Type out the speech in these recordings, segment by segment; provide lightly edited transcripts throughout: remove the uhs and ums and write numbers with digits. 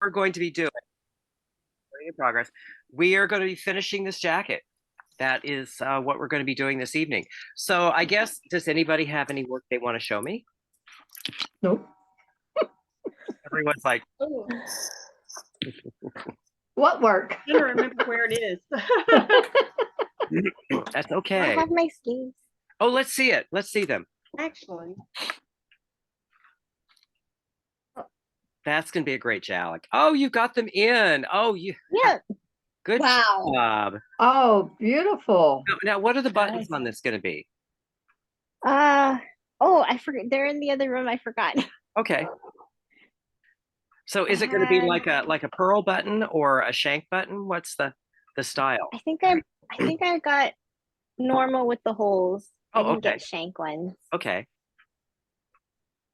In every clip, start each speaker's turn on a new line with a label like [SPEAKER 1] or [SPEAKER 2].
[SPEAKER 1] we're going to be doing in progress. We are going to be finishing this jacket. That is what we're going to be doing this evening. So I guess, does anybody have any work they want to show me?
[SPEAKER 2] Nope.
[SPEAKER 1] Everyone's like,
[SPEAKER 2] What work?
[SPEAKER 3] I don't remember where it is.
[SPEAKER 1] that's
[SPEAKER 4] I
[SPEAKER 1] okay.
[SPEAKER 4] have my sleeves.
[SPEAKER 1] Oh, let's see it. Let's see them.
[SPEAKER 3] Actually,
[SPEAKER 1] That's going to be a great jowl. Oh, you got them in. Oh,
[SPEAKER 4] Yeah.
[SPEAKER 1] good
[SPEAKER 4] Wow.
[SPEAKER 1] job.
[SPEAKER 2] Oh, beautiful.
[SPEAKER 1] Now, what are the buttons on this going to be?
[SPEAKER 4] Oh, I forgot. They're in the other room. I forgot.
[SPEAKER 1] Okay. So is it going to be like a pearl button or a shank button? What's the style?
[SPEAKER 4] I think I got normal with the holes. I
[SPEAKER 1] Oh,
[SPEAKER 4] didn't
[SPEAKER 1] okay.
[SPEAKER 4] get shank ones.
[SPEAKER 1] Okay.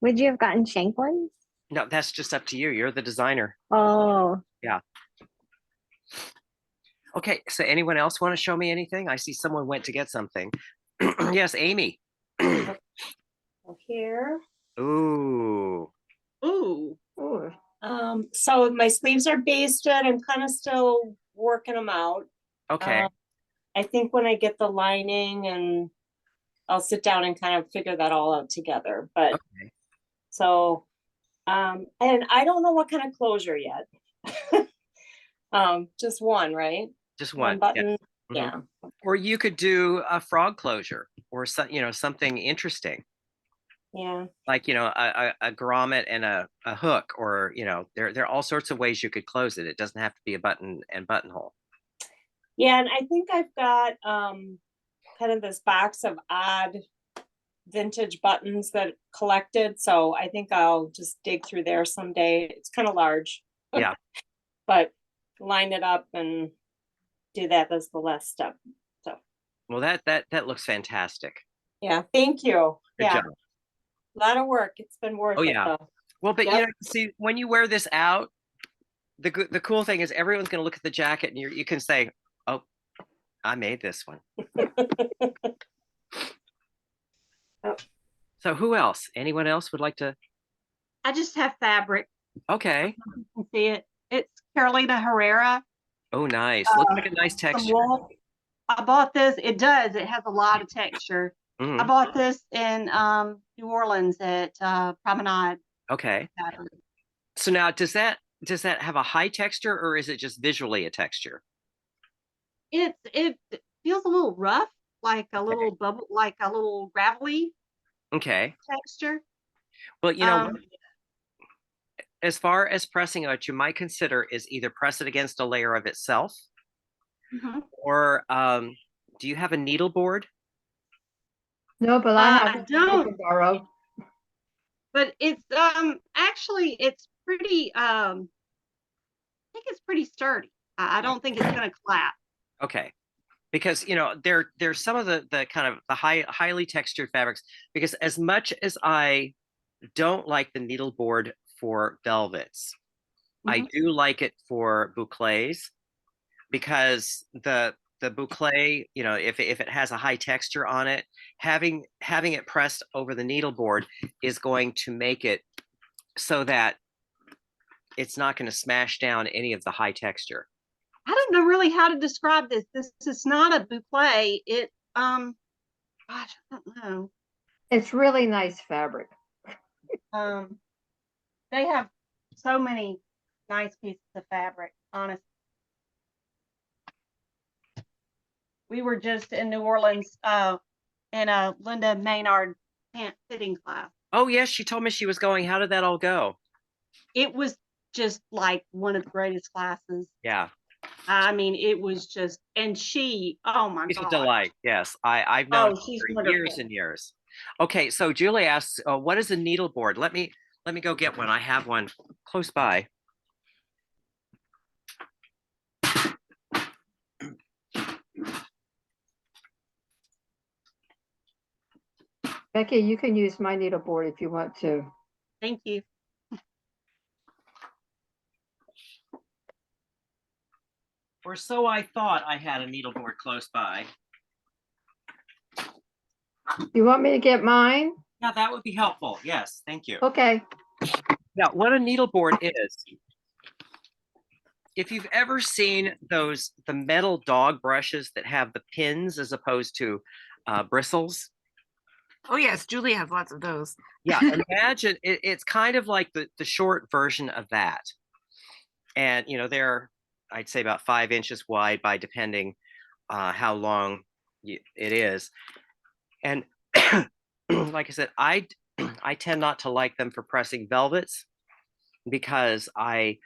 [SPEAKER 4] Would you have gotten shank ones?
[SPEAKER 1] No, that's just up to you. You're the designer.
[SPEAKER 4] Oh.
[SPEAKER 1] Yeah. Okay, so anyone else want to show me anything? I see someone went to get something. Yes, Amy.
[SPEAKER 5] Here.
[SPEAKER 1] Ooh.
[SPEAKER 3] ooh,
[SPEAKER 2] Ooh.
[SPEAKER 5] So my sleeves are basted. I'm kind of still working them out.
[SPEAKER 1] Okay.
[SPEAKER 5] I think when I get the lining and I'll sit down and kind of figure that all out together. But
[SPEAKER 1] Okay.
[SPEAKER 5] so, and I don't know what kind of closure yet. Just one, right?
[SPEAKER 1] Just
[SPEAKER 5] One
[SPEAKER 1] one.
[SPEAKER 5] button.
[SPEAKER 1] Yeah. Mhm.
[SPEAKER 5] Yeah.
[SPEAKER 1] Or you could do a frog closure or something interesting.
[SPEAKER 5] Yeah.
[SPEAKER 1] Like, a grommet and a hook, or, there are all sorts of ways you could close it. It doesn't have to be a button and buttonhole.
[SPEAKER 5] Yeah. And I think I've got kind of this box of odd vintage buttons that collected. So I think I'll just dig through there someday. It's kind of large.
[SPEAKER 1] Yeah.
[SPEAKER 5] But line it up and do that as the last step. So
[SPEAKER 1] Well, that looks fantastic.
[SPEAKER 5] yeah, thank you.
[SPEAKER 1] Good
[SPEAKER 5] Yeah,
[SPEAKER 1] job.
[SPEAKER 5] a lot of work. It's been worth
[SPEAKER 1] Oh,
[SPEAKER 5] it
[SPEAKER 1] yeah.
[SPEAKER 5] though.
[SPEAKER 1] Well, but
[SPEAKER 5] Yep.
[SPEAKER 1] see, when you wear this out, the cool thing is everyone's going to look at the jacket and you can say, "Oh, I made this one."
[SPEAKER 5] Oh.
[SPEAKER 1] So who else? Anyone else would like to?
[SPEAKER 3] I just have fabric.
[SPEAKER 1] Okay.
[SPEAKER 3] You can see it. It's Carolina Herrera.
[SPEAKER 1] Oh, nice. Looks like a nice
[SPEAKER 3] Some
[SPEAKER 1] texture.
[SPEAKER 3] wool. I bought this. It does. It has a lot of texture. I
[SPEAKER 1] Mhm.
[SPEAKER 3] bought this in New Orleans at Promenade.
[SPEAKER 1] Okay. So now, does that have a high texture, or is it just visually a texture?
[SPEAKER 3] It feels a little rough, like a little bubble, like a little gravelly
[SPEAKER 1] Okay.
[SPEAKER 3] texture.
[SPEAKER 1] Well,
[SPEAKER 3] Um,
[SPEAKER 1] as far as pressing what you might consider is either press it against a layer of itself,
[SPEAKER 3] mhm.
[SPEAKER 1] or do you have a needle board?
[SPEAKER 2] No, but I have
[SPEAKER 3] I don't.
[SPEAKER 2] to borrow.
[SPEAKER 3] But it's actually it's pretty I think it's pretty sturdy. I don't think it's gonna collapse.
[SPEAKER 1] Okay. Because there's some of the kind of the highly textured fabrics, because as much as I don't like the needle board for velvets, I do like it for bouclés, because the bouclé, if it has a high texture on it, having it pressed over the needle board is going to make it so that it's not going to smash down any of the high texture.
[SPEAKER 3] I don't know really how to describe this. This is not a boucle. It gosh, I don't know.
[SPEAKER 2] It's really nice fabric.
[SPEAKER 3] They have so many nice pieces of fabric, honestly. We were just in New Orleans in a Linda Maynard pant fitting class.
[SPEAKER 1] Oh, yes, she told me she was going. How did that all go?
[SPEAKER 3] It was just like one of the greatest classes.
[SPEAKER 1] Yeah.
[SPEAKER 3] I mean, it was just, and she, oh my
[SPEAKER 1] She's a
[SPEAKER 3] God.
[SPEAKER 1] delight. Yes, I've known her
[SPEAKER 3] she's
[SPEAKER 1] for
[SPEAKER 3] wonderful.
[SPEAKER 1] years and years. Okay, so Julie asks, what is a needle board? Let me go get one. I have one close by.
[SPEAKER 2] Becky, you can use my needle board if you want to.
[SPEAKER 3] Thank you.
[SPEAKER 1] Or so I thought I had a needle board close by.
[SPEAKER 2] You want me to get mine?
[SPEAKER 1] Yeah, that would be helpful. Yes, thank you.
[SPEAKER 2] Okay.
[SPEAKER 1] Now, what a needle board is if you've ever seen the metal dog brushes that have the pins as opposed to bristles.
[SPEAKER 6] Oh yes, Julie has lots of those.
[SPEAKER 1] Yeah, imagine it's kind of like the short version of that. And they're, I'd say, about 5 inches wide by depending how long it is. And like I said, I tend not to like them for pressing velvets because I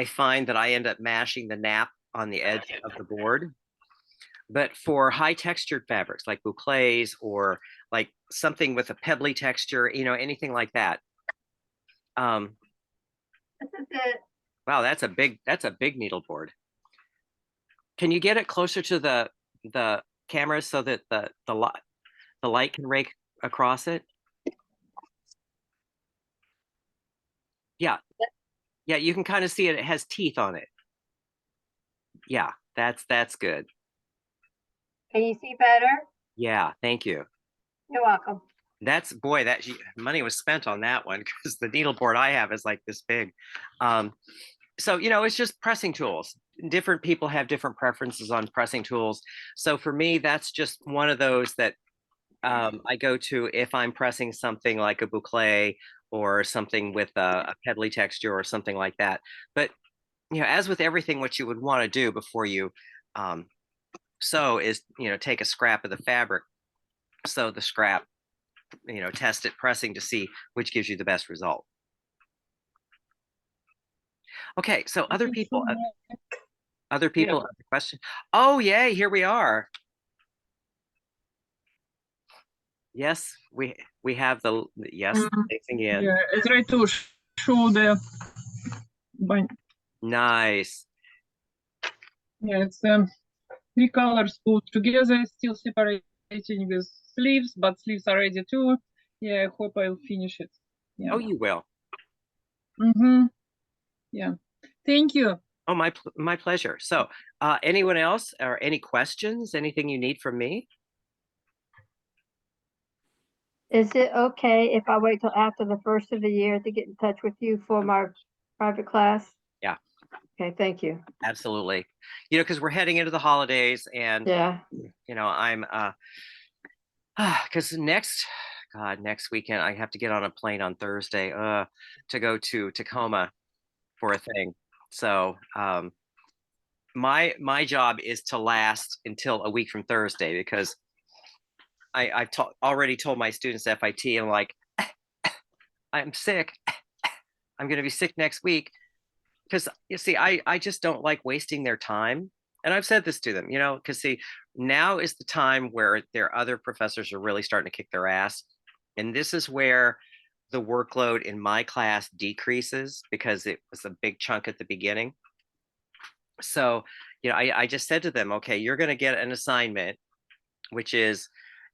[SPEAKER 1] find that I end up mashing the nap on the edge of the board. But for high textured fabrics like bouclés or like something with a pebbly texture, anything like that.
[SPEAKER 2] This is it.
[SPEAKER 1] Wow, that's a big needle board. Can you get it closer to the camera so that the light can rake across it? Yeah. Yeah, you can kind of see it. It has teeth on it. Yeah, that's good.
[SPEAKER 2] Can you see better?
[SPEAKER 1] Yeah, thank you.
[SPEAKER 2] You're welcome.
[SPEAKER 1] That's, boy, that money was spent on that one because the needleboard I have is like this big. So it's just pressing tools. Different people have different preferences on pressing tools. So for me, that's just one of those that I go to if I'm pressing something like a bouclé or something with a pebbly texture or something like that. But as with everything, what you would want to do before you sew is take a scrap of the fabric, sew the scrap, test it pressing to see which gives you the best result. Okay, so other people have a question. Oh yay, here we are. Yes, we have the yes facing in.
[SPEAKER 7] Yeah, I try to show the
[SPEAKER 1] Nice.
[SPEAKER 7] yeah, it's 3 colors put together, still separating with sleeves, but sleeves are ready too. Yeah, I hope I'll finish it. Yeah.
[SPEAKER 1] Oh, you will.
[SPEAKER 7] Mm-hmm. Yeah. Thank you.
[SPEAKER 1] Oh, my pleasure. So, anyone else or any questions? Anything you need from me?
[SPEAKER 2] Is it okay if I wait till after the first of the year to get in touch with you for my private class?
[SPEAKER 1] Yeah.
[SPEAKER 2] Okay, thank you.
[SPEAKER 1] Absolutely. Because we're heading into the holidays and
[SPEAKER 2] Yeah.
[SPEAKER 1] I'm because next weekend I have to get on a plane on Thursday to go to Tacoma for a thing. So my job is to last until a week from Thursday because I've already told my students FIT, I'm like, I'm sick. I'm going to be sick next week because you see, I just don't like wasting their time. And I've said this to them, because see, now is the time where their other professors are really starting to kick their ass. And this is where the workload in my class decreases because it was a big chunk at the beginning. So, I just said to them, okay, you're going to get an assignment, which is,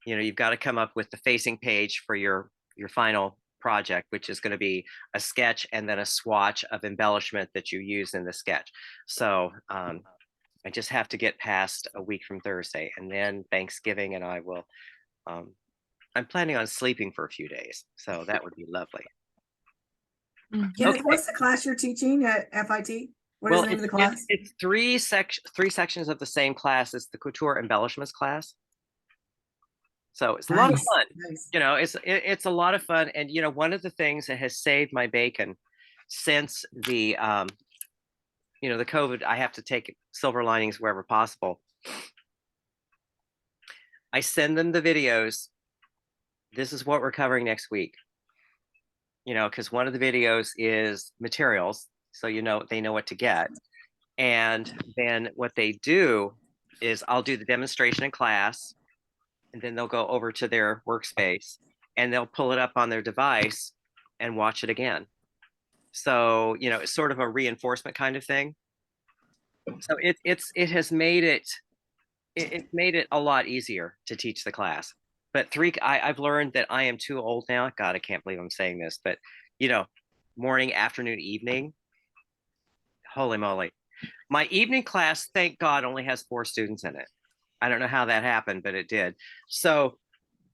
[SPEAKER 1] you've got to come up with the facing page for your final project, which is going to be a sketch and then a swatch of embellishment that you use in the sketch. So I just have to get past a week from Thursday and then Thanksgiving, and I will, I'm planning on sleeping for a few days. So that would be lovely.
[SPEAKER 8] Kenneth,
[SPEAKER 1] Okay.
[SPEAKER 8] what's the class you're teaching at FIT? What is the name of the class?
[SPEAKER 1] It's three sections of the same class as the couture embellishments class. So it's a lot of fun.
[SPEAKER 8] Nice.
[SPEAKER 1] It's a lot of fun. And, one of the things that has saved my bacon since the COVID, I have to take silver linings wherever possible. I send them the videos. This is what we're covering next week. Because one of the videos is materials. So, they know what to get. And then what they do is I'll do the demonstration in class. And then they'll go over to their workspace and they'll pull it up on their device and watch it again. So, it's sort of a reinforcement kind of thing. So it has made it made it a lot easier to teach the class. But I've learned that I am too old now. God, I can't believe I'm saying this, but morning, afternoon, evening, holy moly. My evening class, thank God, only has 4 students in it. I don't know how that happened, but it did. So,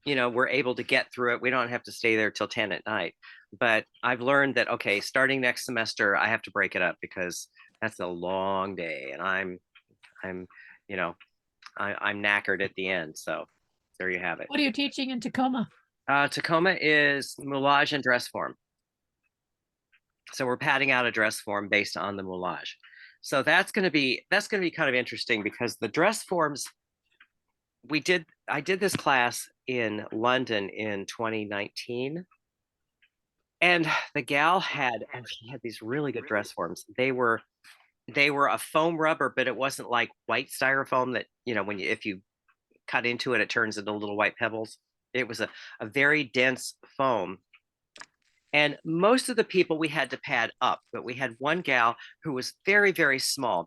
[SPEAKER 1] we're able to get through it. We don't have to stay there till 10 at night. But I've learned that, okay, starting next semester, I have to break it up because That's a long day, and I'm, you know, I'm knackered at the end. So there you have it.
[SPEAKER 9] What are you teaching in Tacoma?
[SPEAKER 1] Tacoma is moulage and dress form. So we're padding out a dress form based on the moulage. So that's going to be kind of interesting because the dress forms I did this class in London in 2019. And the gal she had these really good dress forms. They were a foam rubber, but it wasn't like white styrofoam that, when if you cut into it, it turns into little white pebbles. It was a very dense foam. And most of the people we had to pad up, but we had one gal who was very, very small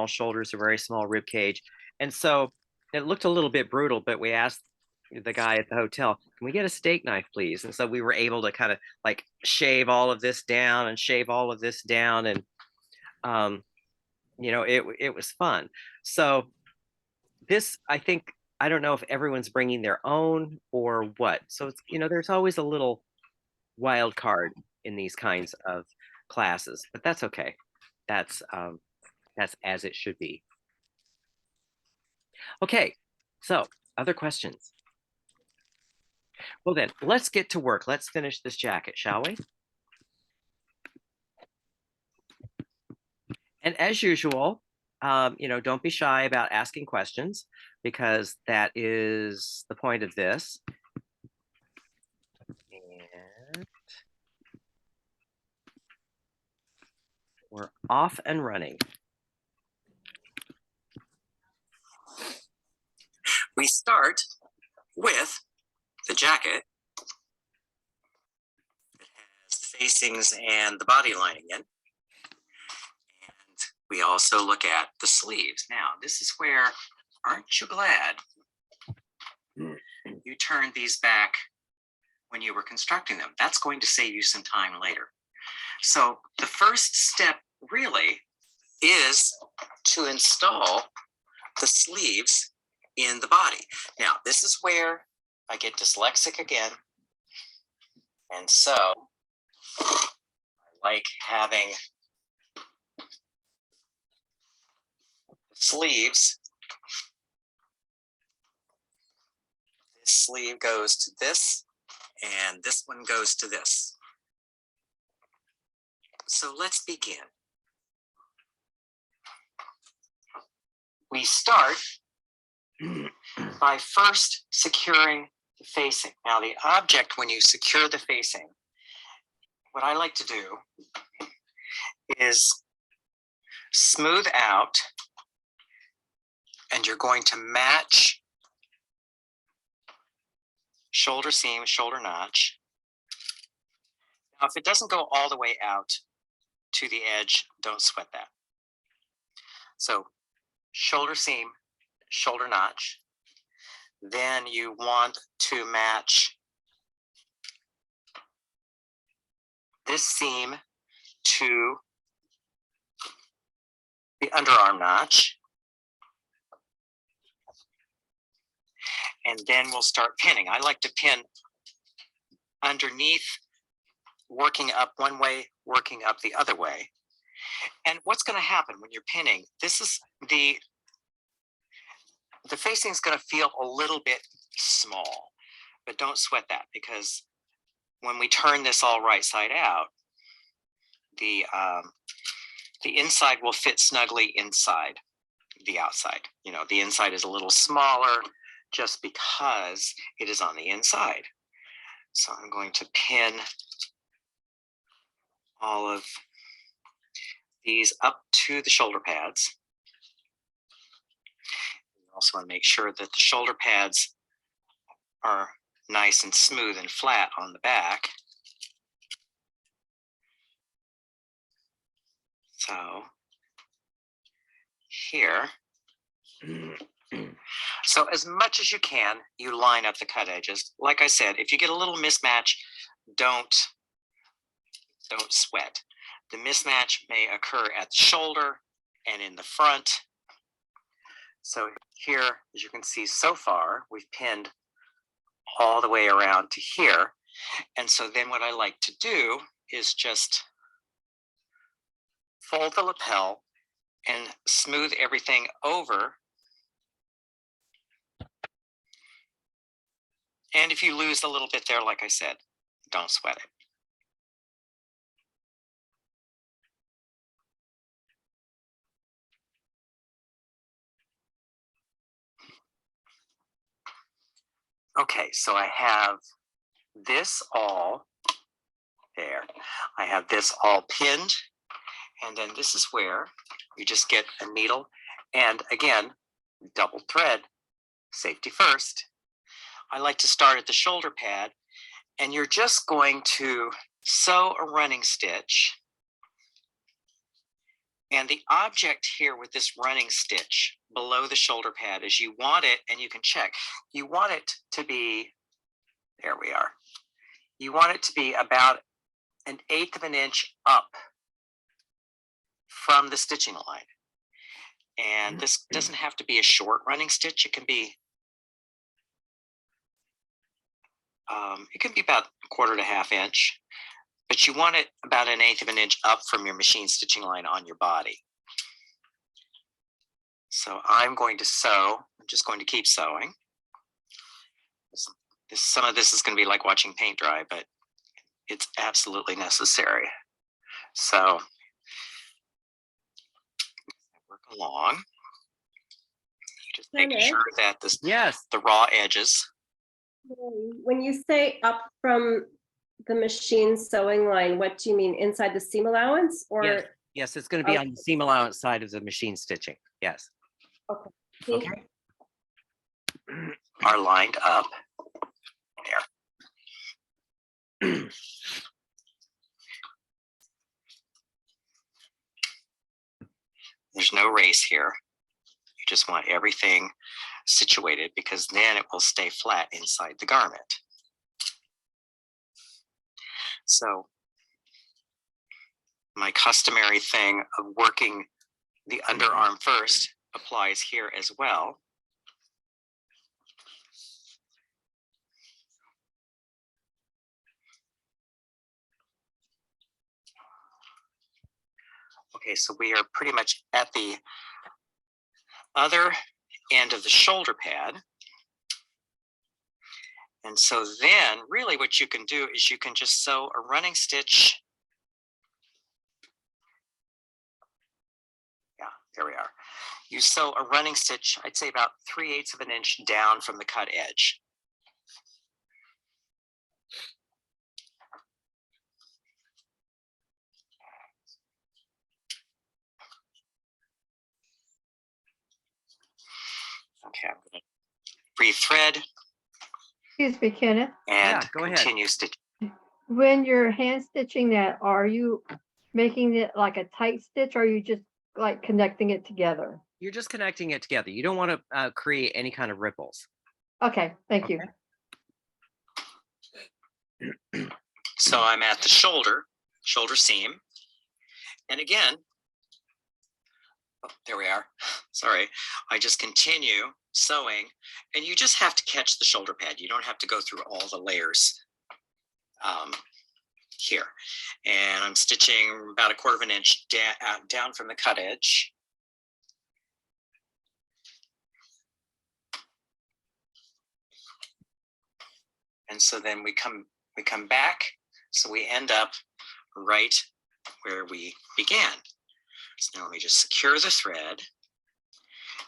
[SPEAKER 1] shoulders, a very small rib cage. And so it looked a little bit brutal, but we asked the guy at the hotel, can we get a steak knife, please? And so we were able to kind of like shave all of this down and shave all of this down. And, it was fun. So this, I don't know if everyone's bringing their own or what. So it's, there's always a little wild card in these kinds of classes, but that's okay. That's as it should be. Okay, so other questions? Well then, let's get to work. Let's finish this jacket, shall we? And as usual, don't be shy about asking questions because that is the point of this. And we're off and running. We start with the jacket. It has the facings and the body lining in. And we also look at the sleeves. Now, this is where, aren't you glad you turned these back when you were constructing them? That's going to save you some time later. So the first step really is to install the sleeves in the body. Now, this is where I get dyslexic again. And so I like having sleeves. This sleeve goes to this, and this one goes to this. So let's begin. We start by first securing the facing. Now, the object, when you secure the facing, what I like to do is smooth out, and you're going to match shoulder seam, shoulder notch. Now, if it doesn't go all the way out to the edge, don't sweat that. So shoulder seam, shoulder notch. Then you want to match this seam to the underarm notch. And then we'll start pinning. I like to pin underneath, working up one way, working up the other way. And what's going to happen when you're pinning, this is the facing is going to feel a little bit small, but don't sweat that, because when we turn this all right side out, the inside will fit snugly inside the outside. The inside is a little smaller just because it is on the inside. So I'm going to pin all of these up to the shoulder pads. You also want to make sure that the shoulder pads are nice and smooth and flat on the back. So here, so as much as you can, you line up the cut edges. Like I said, if you get a little mismatch, don't sweat. The mismatch may occur at the shoulder and in the front. So here, as you can see so far, we've pinned all the way around to here. And so then what I like to do is just fold the lapel and smooth everything over. And if you lose a little bit there, like I said, don't sweat it. Okay, so I have this all there. I have this all pinned, and then this is where you just get a needle, and again, double thread, safety first. I like to start at the shoulder pad, and you're just going to sew a running stitch. And the object here with this running stitch below the shoulder pad is you want it, and you can check, you want it to be, there we are. You want it to be about 1/8 of an inch up from the stitching line. And this doesn't have to be a short running stitch. It can be about 1/4 to 1/2 inch, but you want it about 1/8 of an inch up from your machine stitching line on your body. So I'm going to sew. I'm just going to keep sewing. Some of this is going to be like watching paint dry, but it's absolutely necessary. So work along. Just making
[SPEAKER 9] Janet?
[SPEAKER 1] sure that this,
[SPEAKER 10] Yes.
[SPEAKER 1] the raw edges.
[SPEAKER 9] When you say up from the machine sewing line, what do you mean? Inside the seam allowance or?
[SPEAKER 10] Yes. Yes, it's going to be on the seam allowance side of the machine stitching. Yes.
[SPEAKER 9] Thank
[SPEAKER 10] Okay.
[SPEAKER 1] Are lined up there. There's no race here. You just want everything situated because then it will stay flat inside the garment. So my customary thing of working the underarm first applies here as well. Okay, so we are pretty much at the other end of the shoulder pad. And so then really what you can do is you can just sew a running stitch. Yeah, there we are. You sew a running stitch, I'd say about 3/8 of an inch down from the cut edge. Okay, I'm going to re-thread
[SPEAKER 2] Excuse me, Kenneth.
[SPEAKER 1] and
[SPEAKER 10] Yeah, go ahead.
[SPEAKER 1] continue stitching.
[SPEAKER 2] When you're hand stitching that, are you making it like a tight stitch or are you just like connecting it together?
[SPEAKER 10] You're just connecting it together. You don't want to create any kind of ripples.
[SPEAKER 2] Okay, thank you.
[SPEAKER 1] So I'm at the shoulder seam. And again, oh, there we are. Sorry. I just continue sewing, and you just have to catch the shoulder pad. You don't have to go through all the layers here. And I'm stitching about 1/4 of an inch down from the cut edge. And so then we come back. So we end up right where we began. So now let me just secure the thread,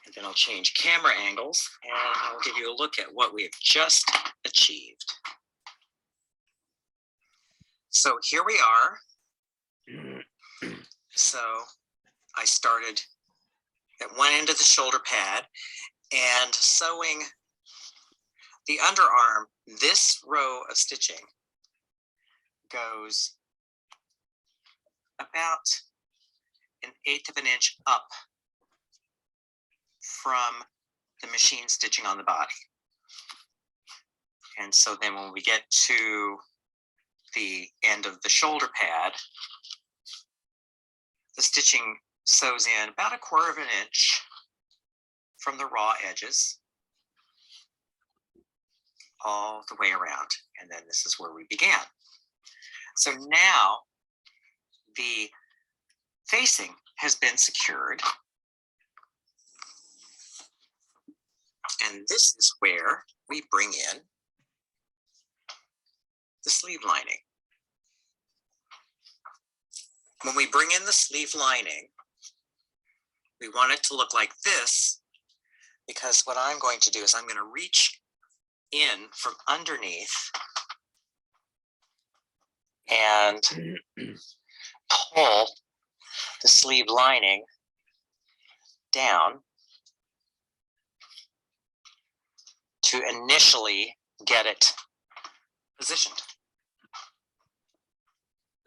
[SPEAKER 1] and then I'll change camera angles and I'll give you a look at what we have just achieved. So here we are. So I started at one end of the shoulder pad and sewing the underarm. This row of stitching goes about 1/8 of an inch up from the machine stitching on the body. And so then when we get to the end of the shoulder pad, the stitching sews in about 1/4 of an inch from the raw edges all the way around. And then this is where we began. So now the facing has been secured.
[SPEAKER 10] And this is where we bring in the sleeve lining. When we bring in the sleeve lining, we want it to look like this, because what I'm going to do is I'm going to reach in from underneath and pull the sleeve lining down to initially get it positioned.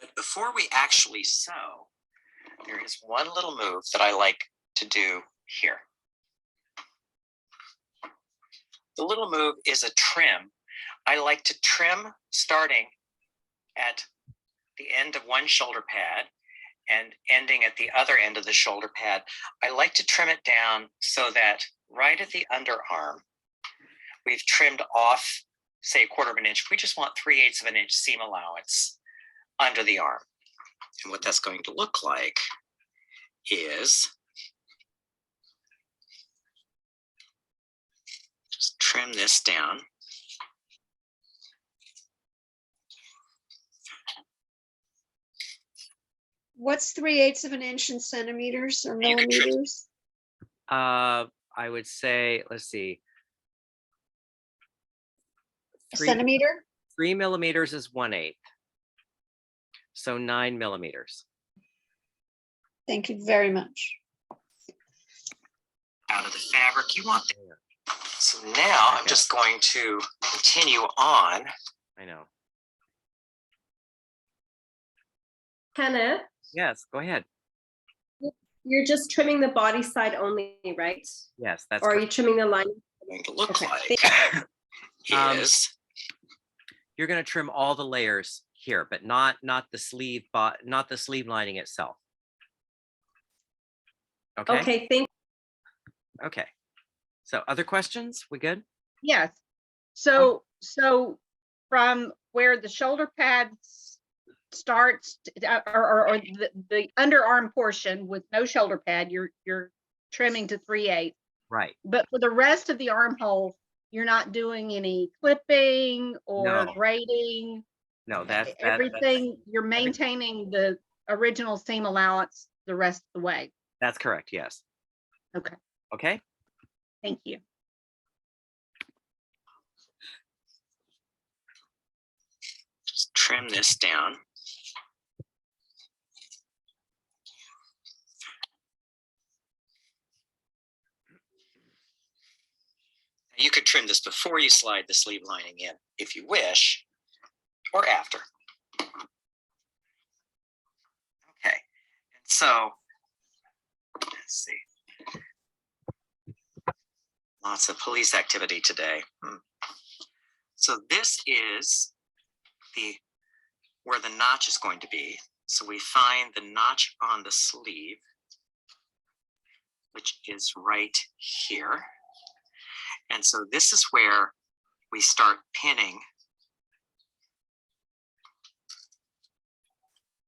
[SPEAKER 10] But before we actually sew, there is one little move that I like to do here. The little move is a trim. I like to trim starting at the end of one shoulder pad and ending at the other end of the shoulder pad. I like to trim it down so that right at the underarm, we've trimmed off, say, 1/4 of an inch. We just want 3/8 of an inch seam allowance under the arm. And what that's going to look like is just trim this down.
[SPEAKER 11] What's 3/8 of an inch in centimeters or
[SPEAKER 10] You could trim-
[SPEAKER 11] millimeters?
[SPEAKER 1] I would say, let's see,
[SPEAKER 11] A
[SPEAKER 1] three-
[SPEAKER 11] centimeter?
[SPEAKER 1] 3 millimeters is 1/8. So 9 millimeters.
[SPEAKER 11] Thank you very much.
[SPEAKER 10] Out of the fabric you want there. So now I'm
[SPEAKER 1] Okay.
[SPEAKER 10] just going to continue on.
[SPEAKER 1] I know.
[SPEAKER 9] Kenneth,
[SPEAKER 1] Yes, go ahead.
[SPEAKER 9] you're just trimming the body side only, right?
[SPEAKER 1] Yes, that's
[SPEAKER 9] Or are you
[SPEAKER 1] correct.
[SPEAKER 9] trimming the lining?
[SPEAKER 10] Going to look
[SPEAKER 9] Okay,
[SPEAKER 10] like is
[SPEAKER 1] You're going to trim all the layers here, but not the sleeve, not the sleeve lining itself. Okay.
[SPEAKER 9] Okay, thank
[SPEAKER 1] Okay. So other questions? We good?
[SPEAKER 12] Yes. So from where the shoulder pad starts, or the underarm portion with no shoulder pad, you're trimming to 3/8.
[SPEAKER 1] Right.
[SPEAKER 12] But for the rest of the armhole, you're not doing any clipping or
[SPEAKER 1] No.
[SPEAKER 12] braiding.
[SPEAKER 1] No, that's
[SPEAKER 12] Everything, you're maintaining the original seam allowance the rest of the way.
[SPEAKER 1] that's correct. Yes.
[SPEAKER 12] Okay,
[SPEAKER 1] Okay.
[SPEAKER 12] thank you.
[SPEAKER 10] just trim this down. You could trim this before you slide the sleeve lining in, if you wish, or after. Okay, and so let's see. Lots of police activity today. So this is where the notch is going to be. So we find the notch on the sleeve, which is right here. And so this is where we start pinning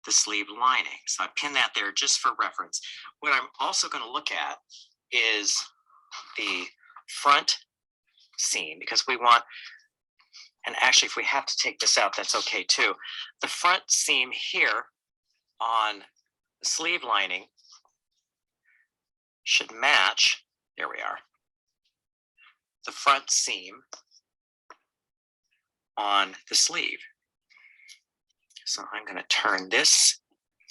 [SPEAKER 10] the sleeve lining. So I pin that there just for reference. What I'm also going to look at is the front seam, because we want, and actually if we have to take this out, that's okay too. The front seam here on the sleeve lining should match, there we are, the front seam on the sleeve. So I'm going to turn this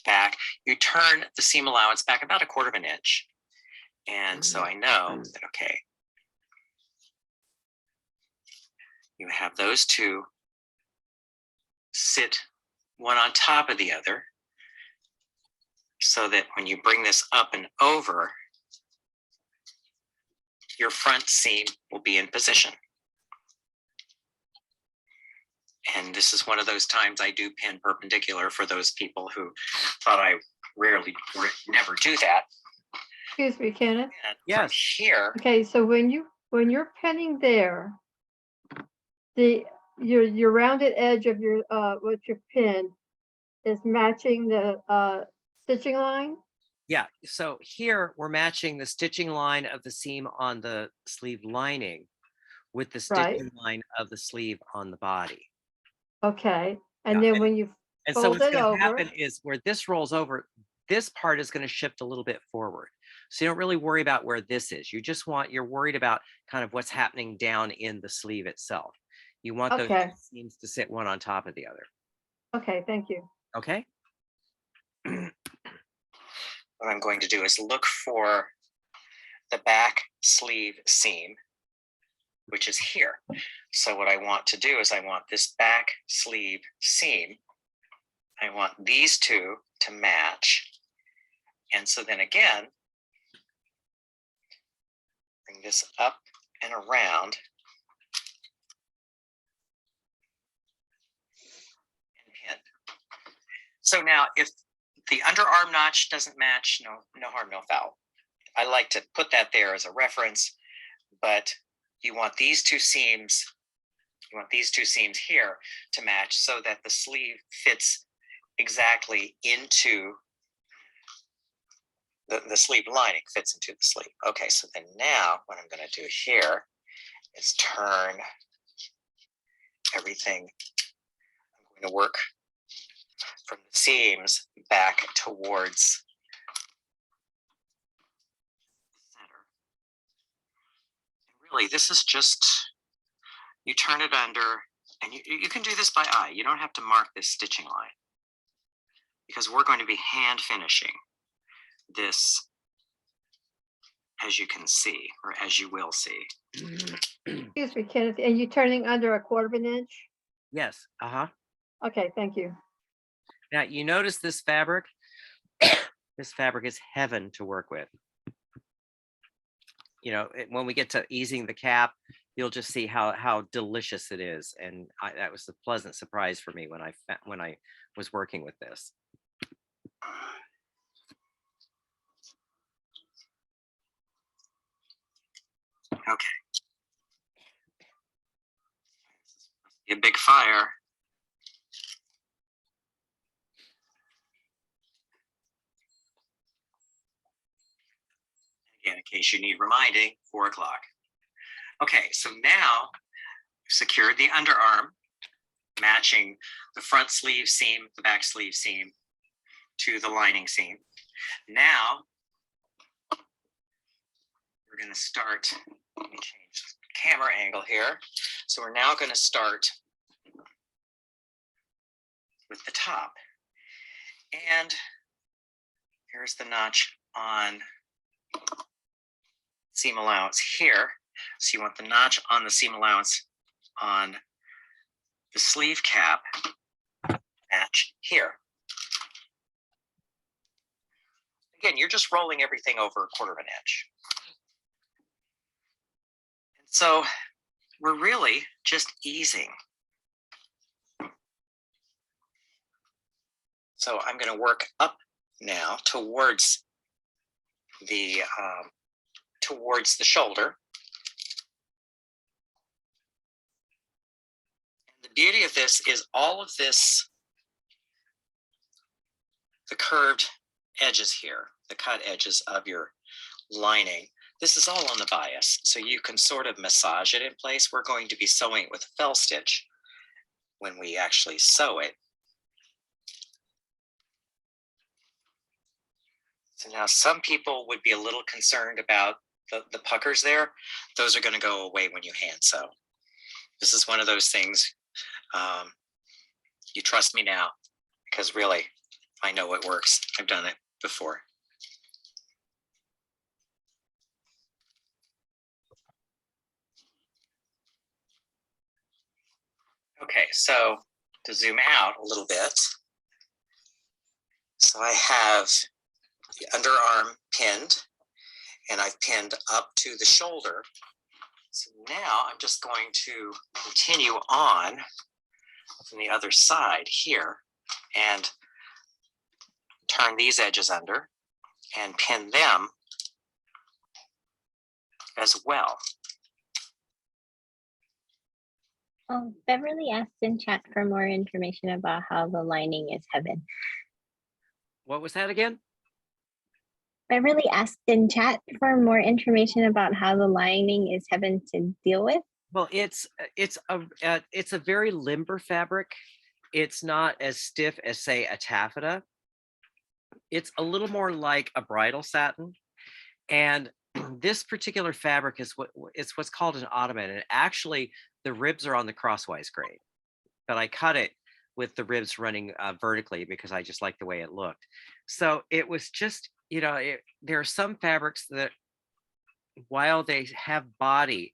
[SPEAKER 10] back. You turn the seam allowance back about 1/4 of an inch. And so I know that, okay, you have those two sit one on top of the other, so that when you bring this up and over, your front seam will be in position. And this is one of those times I do pin perpendicular for those people who thought I never do that.
[SPEAKER 2] Excuse me, Kenneth.
[SPEAKER 10] And
[SPEAKER 1] Yes.
[SPEAKER 10] from here,
[SPEAKER 2] Okay, so when you're pinning there, your rounded edge of your what you pin is matching the stitching line.
[SPEAKER 1] Yeah, so here we're matching the stitching line of the seam on the sleeve lining with the
[SPEAKER 2] Right.
[SPEAKER 1] stitching line of the sleeve on the body.
[SPEAKER 2] Okay, and
[SPEAKER 1] Yeah,
[SPEAKER 2] then when you
[SPEAKER 1] And so
[SPEAKER 2] fold
[SPEAKER 1] what's
[SPEAKER 2] it
[SPEAKER 1] going to
[SPEAKER 2] over,
[SPEAKER 1] happen is where this rolls over, this part is going to shift a little bit forward. So you don't really worry about where this is. You're worried about kind of what's happening down in the sleeve itself. You want those
[SPEAKER 2] Okay.
[SPEAKER 1] seams to sit one on top of the other.
[SPEAKER 2] okay, thank you.
[SPEAKER 1] Okay.
[SPEAKER 10] What I'm going to do is look for the back sleeve seam, which is here. So what I want to do is I want this back sleeve seam. I want these two to match. And so then again, bring this up and around. And pin. So now if the underarm notch doesn't match, no harm, no foul. I like to put that there as a reference, but you want these two seams, here to match so that the sleeve fits exactly into the sleeve lining fits into the sleeve. Okay, so then now what I'm going to do here is turn everything. I'm going to work from the seams back towards the center. And really, this is just, you turn it under, and you can do this by eye. You don't have to mark this stitching line because we're going to be hand finishing this, as you can see, or as you will see.
[SPEAKER 2] Excuse me, Kenneth, and you turning under a 1/4 inch?
[SPEAKER 1] Yes. Uh-huh.
[SPEAKER 2] Okay, thank you.
[SPEAKER 1] Now you notice this fabric. This fabric is heaven to work with. You know, when we get to easing the cap, you'll just see how delicious it is. And that was a pleasant surprise for me when I was working with this.
[SPEAKER 10] Okay. A big fire. Again, in case you need reminding, 4 o'clock. Okay, so now secured the underarm, matching the front sleeve seam, the back sleeve seam to the lining seam. Now we're going to start, let me change the camera angle here. So we're now going to start with the top. And here's the notch on seam allowance here. So you want the notch on the seam allowance on the sleeve cap match here. Again, you're just rolling everything over 1/4 inch. And so we're really just easing. So I'm going to work up now towards the shoulder. And the beauty of this is all of this, the curved edges here, the cut edges of your lining, this is all on the bias. So you can sort of massage it in place. We're going to be sewing it with a fell stitch when we actually sew it. So now some people would be a little concerned about the puckers there. Those are going to go away when you hand sew. This is one of those things, you trust me now, because really, I know it works. I've done it before. Okay, so to zoom out a little bit, so I have the underarm pinned, and I've pinned up to the shoulder. So now I'm just going to continue on from the other side here and turn these edges under and pin them as well.
[SPEAKER 4] Oh, Beverly asked in chat for more information about how the lining is heaven.
[SPEAKER 1] What was that again?
[SPEAKER 4] Beverly asked in chat for more information about how the lining is having to deal with.
[SPEAKER 1] Well, it's a very limber fabric. It's not as stiff as, say, a taffeta. It's a little more like a bridal satin. And this particular fabric is what's called an ottoman. And actually, the ribs are on the crosswise grade, but I cut it with the ribs running vertically because I just like the way it looked. So it was just, there are some fabrics that, while they have body,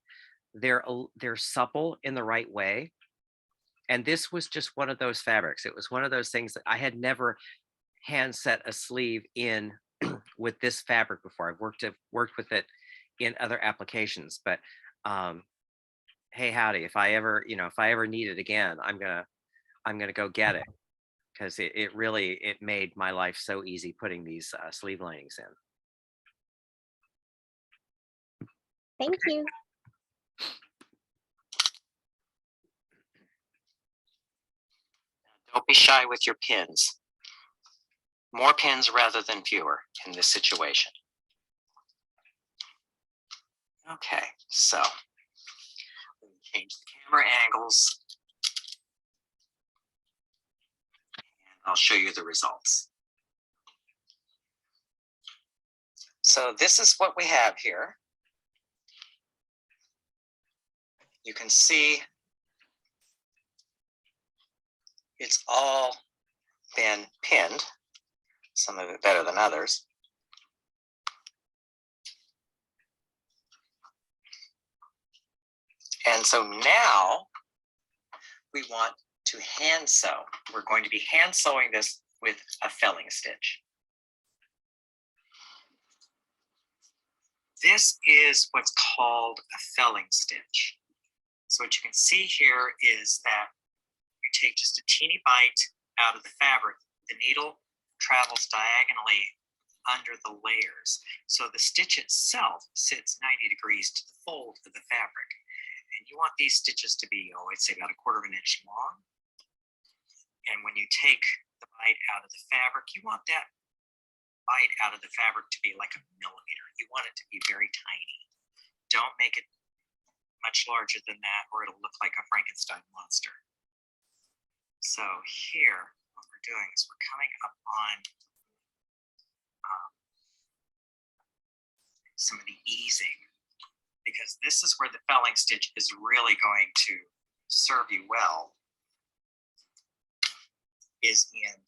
[SPEAKER 1] they're supple in the right way. And this was just one of those fabrics. It was one of those things that I had never hand set a sleeve in with this fabric before. I've worked with it in other applications, but hey howdy, if I ever need it again, I'm gonna go get it, because it really made my life so easy putting these sleeve linings in.
[SPEAKER 4] Thank you.
[SPEAKER 10] Don't be shy with your pins. More pins rather than fewer in this situation. Okay, so let me change the camera angles. And I'll show you the results. So this is what we have here. You can see it's all been pinned, some of it better than others. And so now we want to hand sew. We're going to be hand sewing this with a felling stitch. This is what's called a felling stitch. So what you can see here is that you take just a teeny bite out of the fabric. The needle travels diagonally under the layers. So the stitch itself sits 90 degrees to the fold of the fabric. And you want these stitches to be, I'd say about 1/4 inch long. And when you take the bite out of the fabric, you want that bite out of the fabric to be like 1 millimeter. You want it to be very tiny. Don't make it much larger than that, or it'll look like a Frankenstein monster. So here, what we're doing is we're coming up on some of the easing, because this is where the felling stitch is really going to serve you well, is in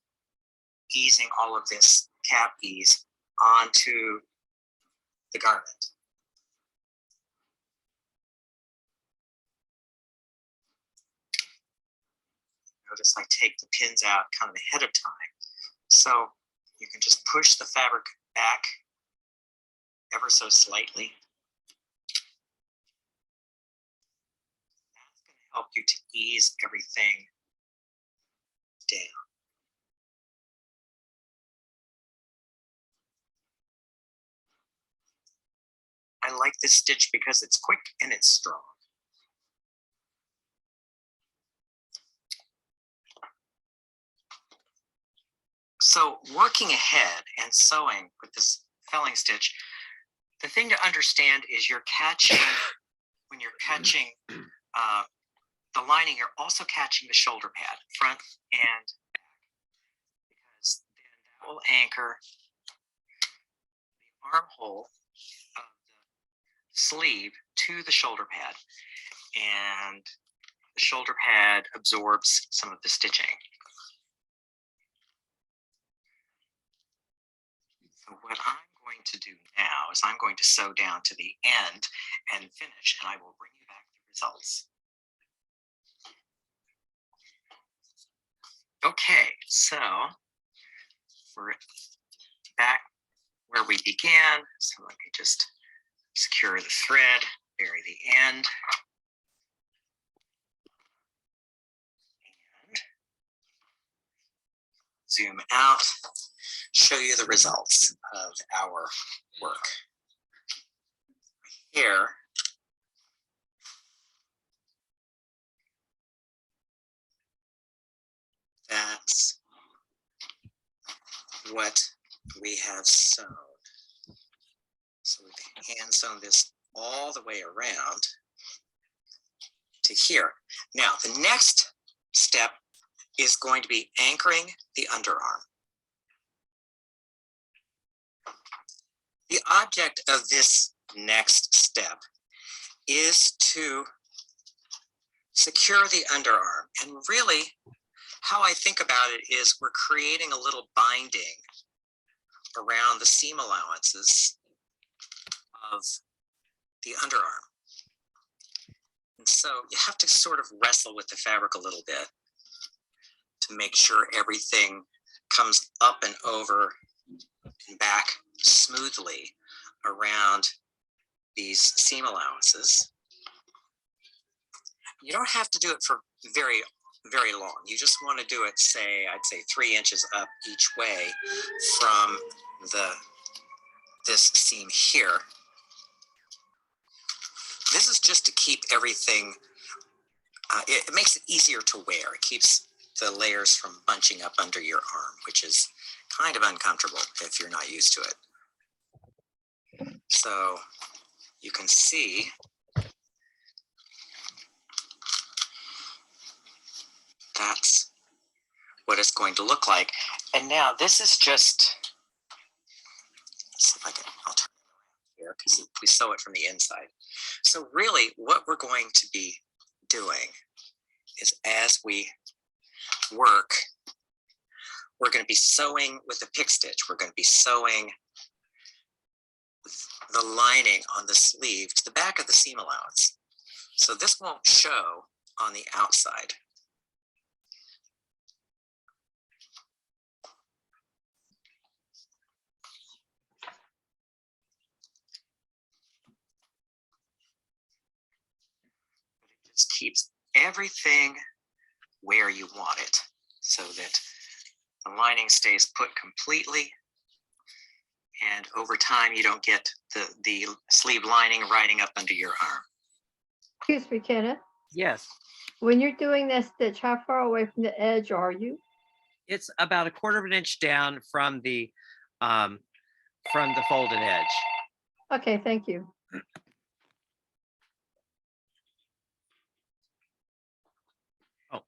[SPEAKER 10] easing all of this cap ease onto the garment. Notice I take the pins out kind of ahead of time. So you can just push the fabric back ever so slightly. That's going to help you to ease everything down. I like this stitch because it's quick and it's strong. So working ahead and sewing with this felling stitch, the thing to understand is you're catching, when you're catching the lining, you're also catching the shoulder pad, front and back, because then that will anchor the armhole of the sleeve to the shoulder pad, and the shoulder pad absorbs some of the stitching. So what I'm going to do now is I'm going to sew down to the end and finish, and I will bring you back the results. Okay, so we're back where we began. So let me just secure the thread, bury the end. And zoom out, show you the results of our work. Here, that's what we have sewn. hand sewn this all the way around to here. Now, the next step is going to be anchoring the underarm. The object of this next step is to secure the underarm. And really, how I think about it is we're creating a little binding around the seam allowances of the underarm. And so you have to sort of wrestle with the fabric a little bit to make sure everything comes up and over and back smoothly around these seam allowances. You don't have to do it for very long. You just want to do it, say, I'd say 3 inches up each way from this seam here. This is just to keep everything, it makes it easier to wear. It keeps the layers from bunching up under your arm, which is kind of uncomfortable if you're not used to it. So you can see that's what it's going to look like. And now this is just, let's see if I can, I'll turn it around here because we sew it from the inside. So really what we're going to be doing is as we work, we're going to be sewing with a pick stitch. We're going to be sewing the lining on the sleeve to the back of the seam allowance. So this won't show on the outside. It just keeps everything where you want it so that the lining stays put completely, and over time you don't get the sleeve lining riding up under your arm.
[SPEAKER 2] Excuse me, Kenneth.
[SPEAKER 1] Yes,
[SPEAKER 2] When you're doing that stitch, how far away from the edge are you?
[SPEAKER 1] it's about 1/4 inch down from the folded edge.
[SPEAKER 2] Okay, thank you.
[SPEAKER 1] Oh.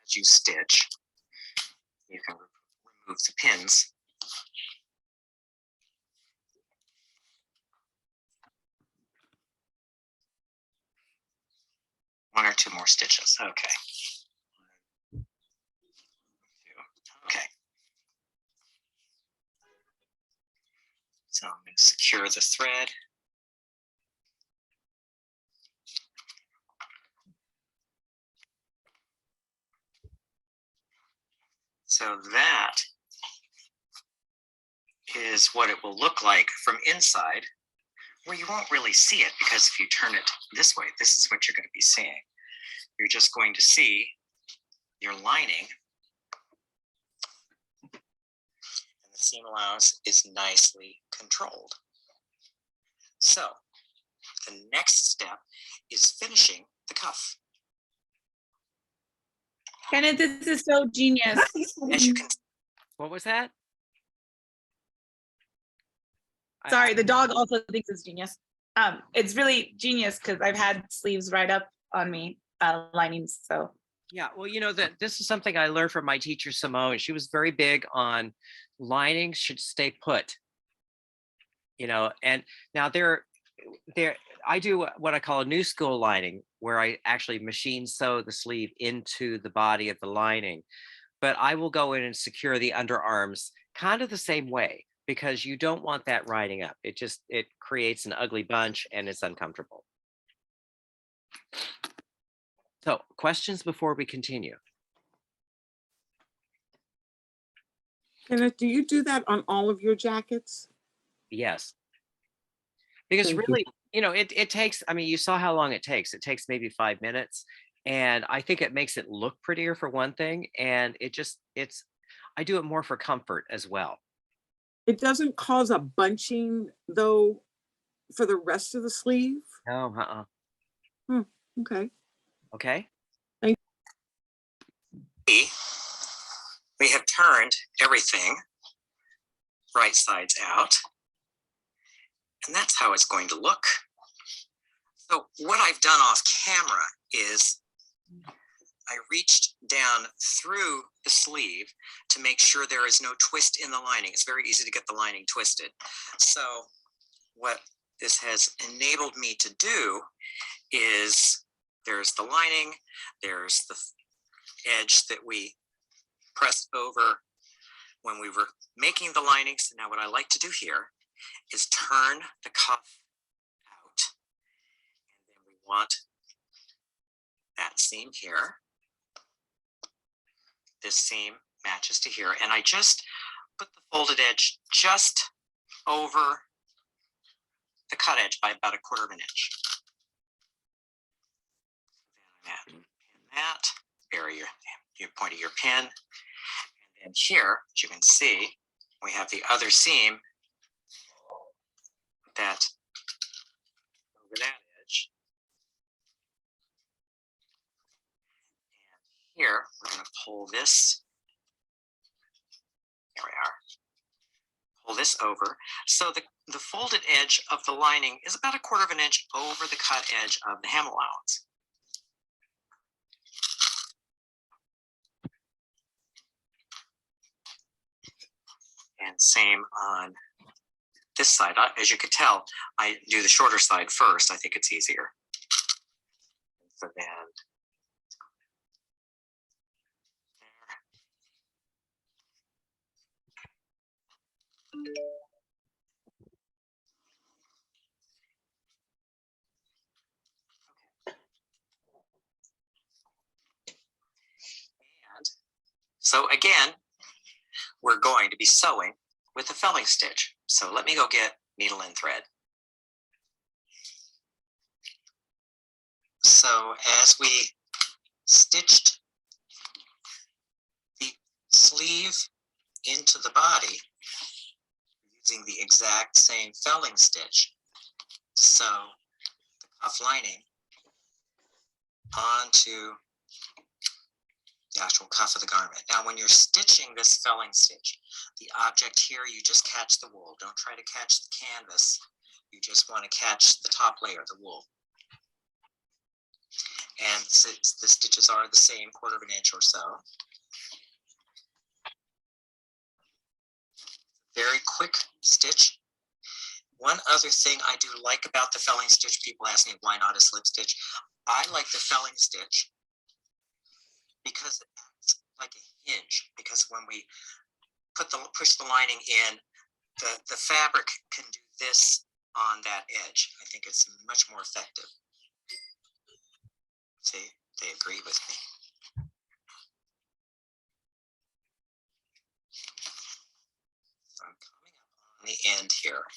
[SPEAKER 10] As you stitch, you can remove the pins. One or two more stitches. Okay. Okay. So I'm going to secure the thread. So that is what it will look like from inside, where you won't really see it because if you turn it this way, this is what you're going to be seeing. You're just going to see your lining, and the seam allowance is nicely controlled. So the next step is finishing the cuff.
[SPEAKER 6] Kenneth, this is so genius.
[SPEAKER 10] As you can
[SPEAKER 1] What was that?
[SPEAKER 6] Sorry, the dog also thinks it's genius. It's really genius because I've had sleeves right up on me, linings. So
[SPEAKER 1] Yeah, well, you know that this is something I learned from my teacher Simone. She was very big on linings should stay put. You know, and now I do what I call a new school lining, where I actually machine sew the sleeve into the body of the lining. But I will go in and secure the underarms kind of the same way, because you don't want that riding up. It creates an ugly bunch and it's uncomfortable. So, questions before we continue?
[SPEAKER 13] Kenneth, do you do that on all of your jackets?
[SPEAKER 1] Yes. Because
[SPEAKER 13] Thank you.
[SPEAKER 1] really, you know, it takes, I mean, you saw how long it takes. It takes maybe 5 minutes. And I think it makes it look prettier for one thing. And I do it more for comfort as well.
[SPEAKER 13] It doesn't cause a bunching though for the rest of the sleeve?
[SPEAKER 1] No,
[SPEAKER 13] Okay.
[SPEAKER 1] Okay.
[SPEAKER 10] see turned everything right sides out. And that's how it's going to look. So what I've done off camera is I reached down through the sleeve to make sure there is no twist in the lining. It's very easy to get the lining twisted. So what this has enabled me to do is there's the lining, there's the edge that we pressed over when we were making the lining. So now what I like to do here is turn the cuff out. And then we want that seam here. This seam matches to here. And I just put the folded edge just over the cut edge by about 1/4 of an inch. Then that, bury your point of your pin. And then here, as you can see, we have the other seam that over that edge. And here, we're going to pull this. There we are. Pull this over. So the folded edge of the lining is about 1/4 of an inch over the cut edge of the hem allowance. And same on this side. As you could tell, I do the shorter side first. I think it's easier. So then and so again, we're going to be sewing with a felling stitch. So let me go get needle and thread. So as we stitched the sleeve into the body, using the exact same felling stitch to sew the cuff lining onto the actual cuff of the garment. Now, when you're stitching this felling stitch, the object here, you just catch the wool. Don't try to catch the canvas. You just want to catch the top layer, the wool. And since the stitches are the same, 1/4 of an inch or so. Very quick stitch. One other thing I do like about the felling stitch, people ask me why not a slip stitch. I like the felling stitch because it acts like a hinge, because when we push the lining in, the fabric can do this on that edge. I think it's much more effective. See, they agree with me. So I'm coming up on the end here,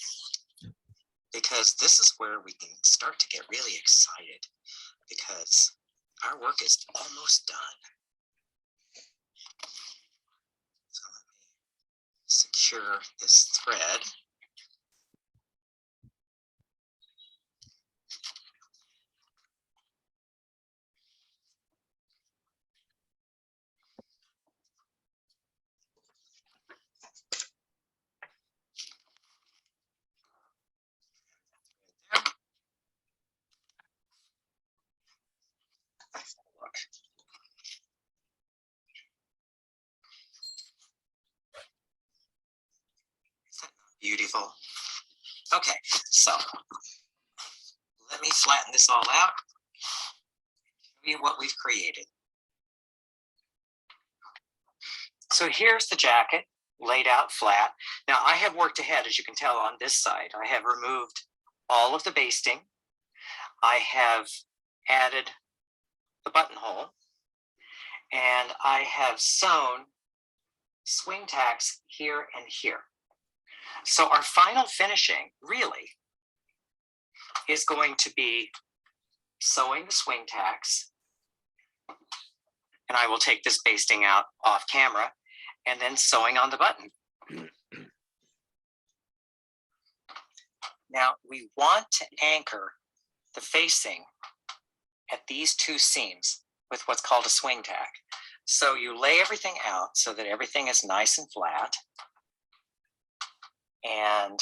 [SPEAKER 10] because this is where we can start to get really excited, because our work is almost done. So let me secure this thread. Beautiful. Okay, so let me flatten this all out. Show you what we've created. So here's the jacket laid out flat. Now I have worked ahead, as you can tell on this side. I have removed all of the basting. I have added the buttonhole, and I have sewn swing tacks here and here. So our final finishing really is going to be sewing the swing tacks, and I will take this basting out off camera, and then sewing on the button. Now we want to anchor the facing at these two seams with what's called a swing tack. So you lay everything out so that everything is nice and flat. And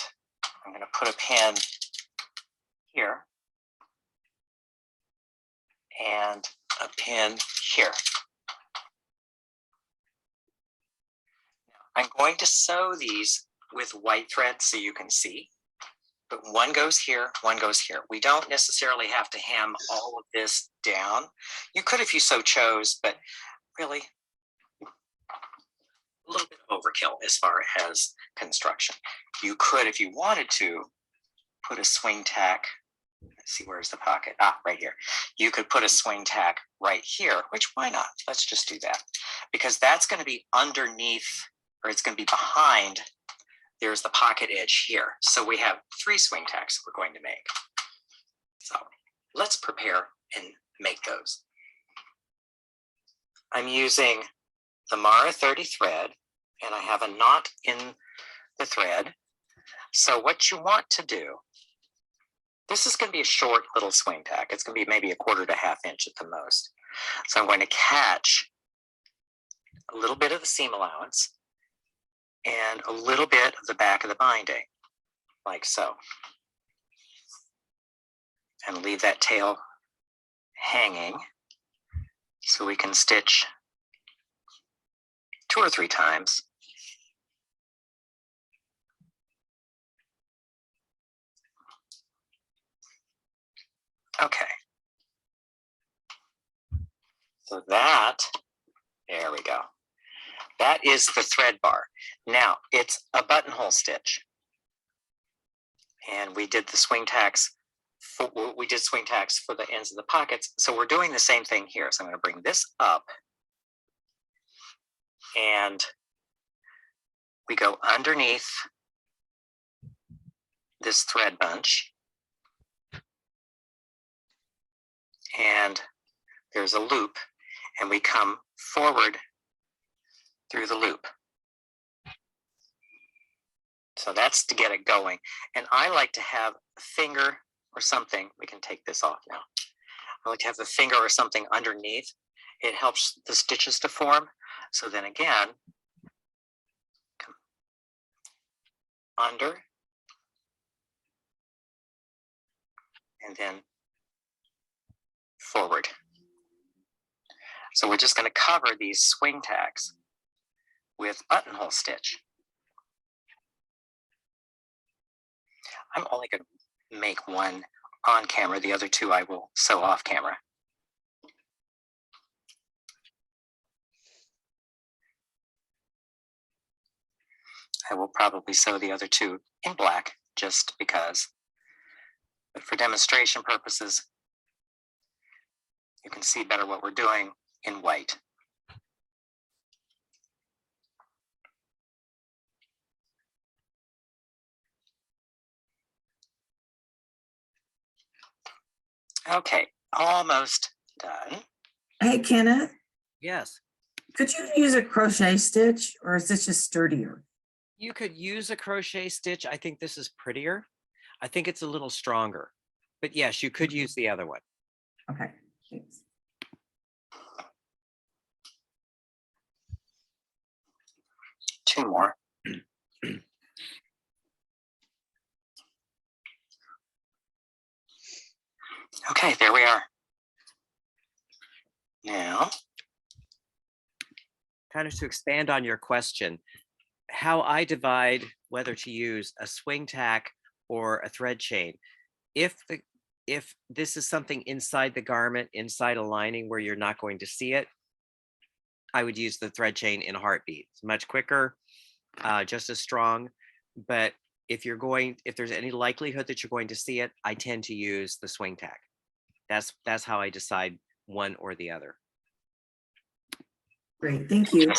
[SPEAKER 10] I'm going to put a pin here and a pin here. I'm going to sew these with white thread so you can see, but one goes here, one goes here. We don't necessarily have to hem all of this down. You could if you so chose, but really a little bit of overkill as far as construction. You could, if you wanted to, put a swing tack. Let's see, where's the pocket? Ah, right here. You could put a swing tack right here, which why not? Let's just do that, because that's going to be underneath, or it's going to be behind. There's the pocket edge here. So we have 3 swing tacks we're going to make. So let's prepare and make those. I'm using the Mara 30 thread, and I have a knot in the thread. So what you want to do, this is going to be a short little swing tack. It's going to be maybe 1/4 to 1/2 inch at the most. So I'm going to catch a little bit of the seam allowance and a little bit of the back of the binding, like so. And leave that tail hanging so we can stitch 2 or 3 times. Okay. So that, there we go. That is the thread bar. Now it's a buttonhole stitch. And we did the swing tacks. We did swing tacks for the ends of the pockets. So we're doing the same thing here. So I'm going to bring this up. And we go underneath this thread bunch. And there's a loop, and we come forward through the loop. So that's to get it going. And I like to have a finger or something. We can take this off now. I like to have a finger or something underneath. It helps the stitches to form. So then again, come under, and then forward. So we're just going to cover these swing tacks with buttonhole stitch. I'm only going to make one on camera. The other 2 I will sew off camera. I will probably sew the other 2 in black just because. But for demonstration purposes, you can see better what we're doing in white. Okay, almost done.
[SPEAKER 8] Hey, Kenneth,
[SPEAKER 1] Yes.
[SPEAKER 8] could you use a crochet stitch or is this just sturdier?
[SPEAKER 1] You could use a crochet stitch. I think this is prettier. I think it's a little stronger. But yes, you could use the other one.
[SPEAKER 8] Okay, thanks.
[SPEAKER 10] Two more. Okay, there we are. Now,
[SPEAKER 1] Kind of to expand on your question, how I divide whether to use a swing tack or a thread chain. If this is something inside the garment, inside a lining where you're not going to see it, I would use the thread chain in a heartbeat. It's much quicker, just as strong. But if there's any likelihood that you're going to see it, I tend to use the swing tack. That's how I decide one or the other.
[SPEAKER 8] Great, thank you.
[SPEAKER 10] Trim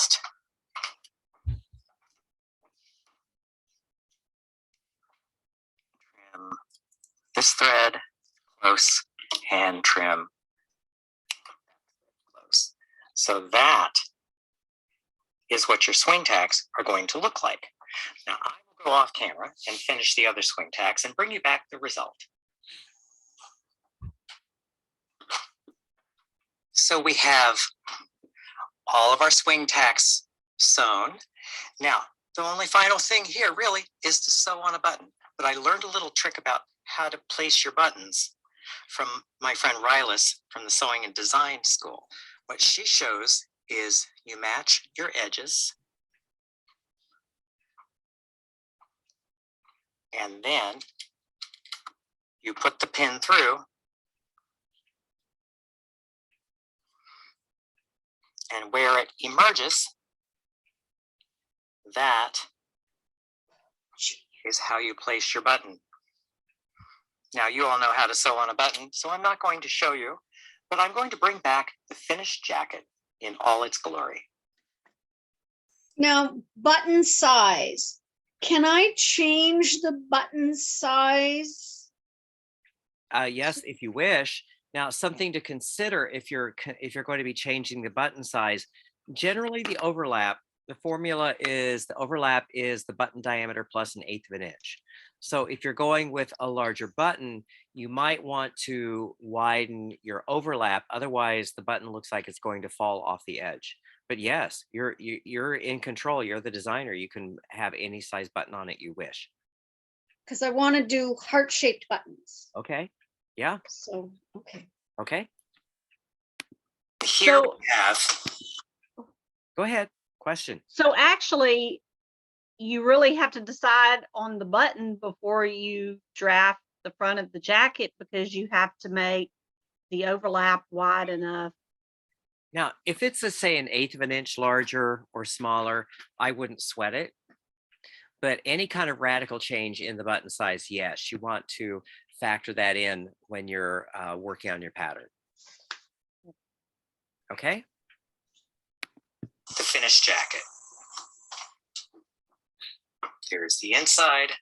[SPEAKER 10] this thread close and trim close. So that is what your swing tacks are going to look like. Now I will go off camera and finish the other swing tacks and bring you back the result. So we have all of our swing tacks sewn. Now, the only final thing here really is to sew on a button, but I learned a little trick about how to place your buttons from my friend Rylas from the Sewing and Design School. What she shows is you match your edges, and then you put the pin through, and where it emerges, that is how you place your button. Now, you all know how to sew on a button, so I'm not going to show you, but I'm going to bring back the finished jacket in all its glory.
[SPEAKER 11] Now, button size. Can I change the button size?
[SPEAKER 1] Yes, if you wish. Now, something to consider if you're going to be changing the button size. Generally, the formula is the overlap is the button diameter plus 1/8 of an inch. So if you're going with a larger button, you might want to widen your overlap. Otherwise, the button looks like it's going to fall off the edge. But yes, you're in control. You're the designer. You can have any size button on it you wish.
[SPEAKER 11] Because I want to do heart-shaped buttons.
[SPEAKER 1] Okay. Yeah.
[SPEAKER 11] So, okay.
[SPEAKER 1] Okay.
[SPEAKER 10] Here we have.
[SPEAKER 1] Go ahead. Question.
[SPEAKER 3] So actually, you really have to decide on the button before you draft the front of the jacket, because you have to make the overlap wide enough.
[SPEAKER 1] Now, if it's say 1/8 of an inch larger or smaller, I wouldn't sweat it. But any kind of radical change in the button size, yes, you want to factor that in when you're working on your pattern. Okay.
[SPEAKER 10] The finished jacket. Here's the inside.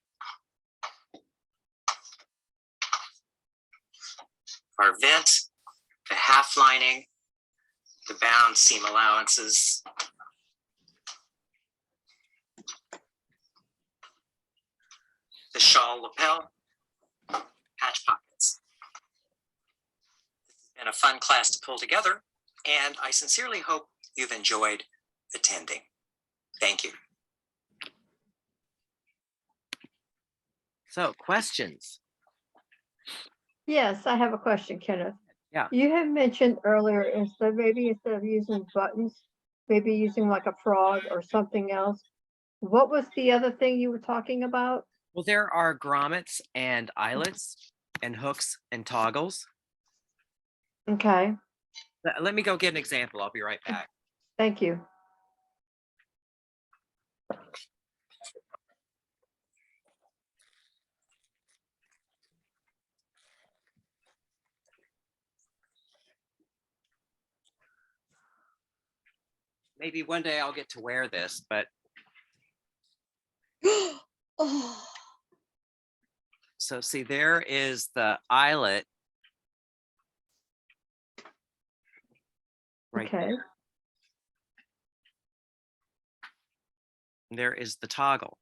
[SPEAKER 10] Our vent, the half lining, the bound seam allowances. The shawl lapel, patch pockets. It's been a fun class to pull together, and I sincerely hope you've enjoyed attending. Thank you.
[SPEAKER 1] So, questions?
[SPEAKER 2] Yes, I have a question, Kenneth.
[SPEAKER 1] Yeah.
[SPEAKER 2] You had mentioned earlier, instead of using buttons, maybe using like a frog or something else. What was the other thing you were talking about?
[SPEAKER 1] Well, there are grommets and eyelets and hooks and toggles.
[SPEAKER 2] Okay,
[SPEAKER 1] Let me go get an example. I'll be right back.
[SPEAKER 2] thank you.
[SPEAKER 1] Maybe one day I'll get to wear this, but
[SPEAKER 11] Oh,
[SPEAKER 1] so see, there is the eyelet. Right
[SPEAKER 2] Okay.
[SPEAKER 1] there. And there is the toggle.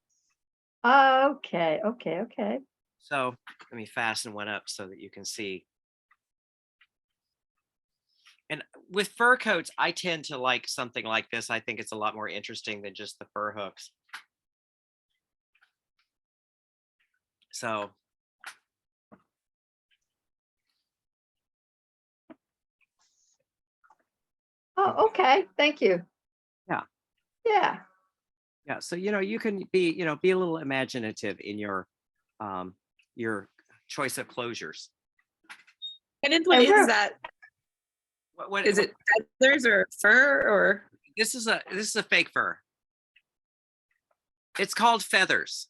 [SPEAKER 2] Okay.
[SPEAKER 1] So let me fasten one up so that you can see. And with fur coats, I tend to like something like this. I think it's a lot more interesting than just the fur hooks. So.
[SPEAKER 2] Oh, okay, thank you.
[SPEAKER 1] Yeah.
[SPEAKER 2] Yeah.
[SPEAKER 1] Yeah. So, you can be a little imaginative in your choice of closures.
[SPEAKER 6] And what is that?
[SPEAKER 1] What
[SPEAKER 6] is it? Feathers or fur or?
[SPEAKER 1] This is a fake fur. It's called feathers.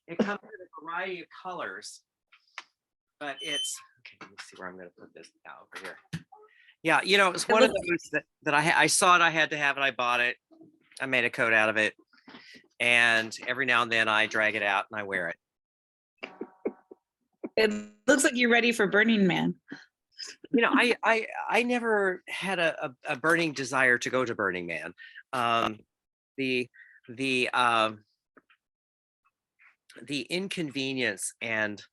[SPEAKER 1] It comes in a variety of colors, but it's okay. Let me see where I'm going to put this now over here. Yeah, it's one of those that I saw it. I had to have it. I bought it. I made a coat out of it, and every now and then I drag it out and I wear it.
[SPEAKER 6] It looks like you're ready for Burning Man.
[SPEAKER 1] I never had a burning desire to go to Burning Man. The inconvenience and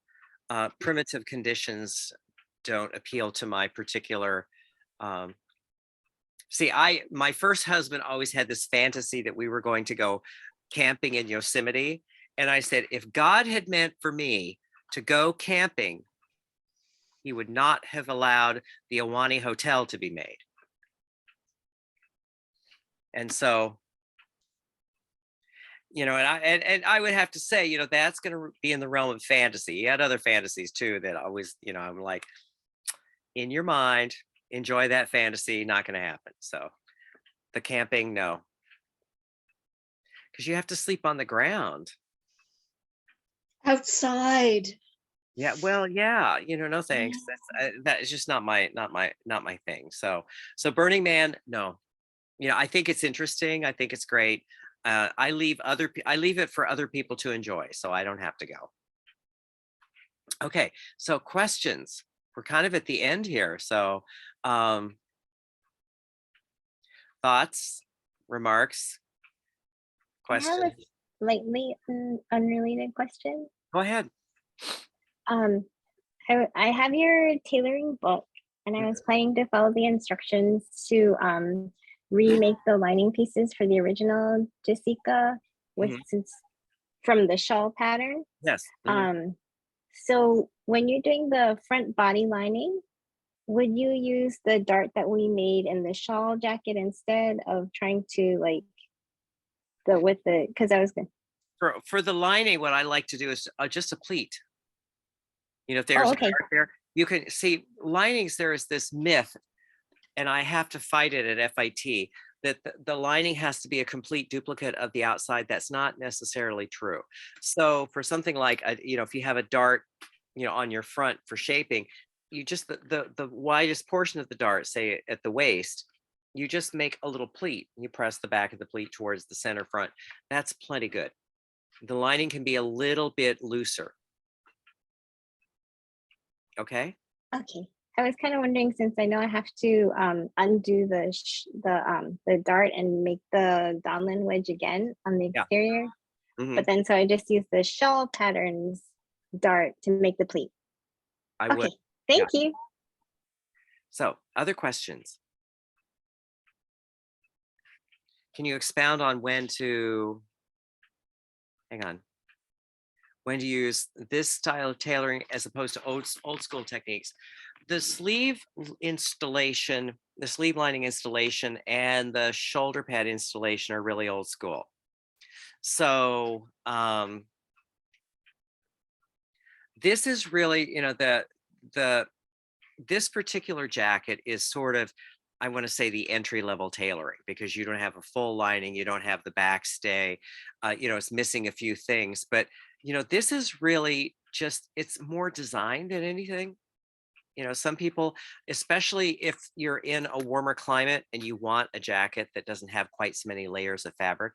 [SPEAKER 1] primitive conditions don't appeal to my particular See, my first husband always had this fantasy that we were going to go camping in Yosemite. And I said, if God had meant for me to go camping, he would not have allowed the Ahwahnee Hotel to be made. And so, and I would have to say, that's going to be in the realm of fantasy. He had other fantasies too that always, I'm like, in your mind, enjoy that fantasy, not going to happen. So the camping, no. Because you have to sleep on the ground.
[SPEAKER 11] Outside.
[SPEAKER 1] Yeah, well, yeah, no thanks. That is just not my thing. So Burning Man, no. I think it's interesting. I think it's great. I leave it for other people to enjoy, so I don't have to go. Okay, so questions. We're kind of at the end here. So thoughts, remarks,
[SPEAKER 4] I have
[SPEAKER 1] questions.
[SPEAKER 4] a slightly unrelated question.
[SPEAKER 1] Go ahead.
[SPEAKER 4] I have your tailoring book, and I was planning to follow the instructions to remake the lining pieces for the original Jessica with from the shawl pattern.
[SPEAKER 1] Yes.
[SPEAKER 4] So when you're doing the front body lining, would you use the dart that we made in the shawl jacket instead of trying to because I was good.
[SPEAKER 1] For the lining, what I like to do is just a pleat. If there's a dart there, you can see linings. There is this myth, and I have to fight it at FIT, that the lining has to be a complete duplicate of the outside. That's not necessarily true. So for something like, if you have a dart, on your front for shaping, you just, the widest portion of the dart, say at the waist, you just make a little pleat. You press the back of the pleat towards the center front. That's plenty good. The lining can be a little bit looser. Okay.
[SPEAKER 4] Okay. I was kind of wondering, since I know I have to undo the dart and make the downland wedge again on the exterior, but then so I just use the shawl patterns dart to make the pleat.
[SPEAKER 1] I would.
[SPEAKER 4] Thank you.
[SPEAKER 1] So, other questions? Can you expound on when to use this style of tailoring as opposed to old school techniques? The sleeve installation, the sleeve lining installation, and the shoulder pad installation are really old school. So this is really, this particular jacket is sort of, I want to say, the entry level tailoring, because you don't have a full lining, you don't have the backstay, it's missing a few things, but this is really just, it's more design than anything. Some people, especially if you're in a warmer climate and you want a jacket that doesn't have quite so many layers of fabric,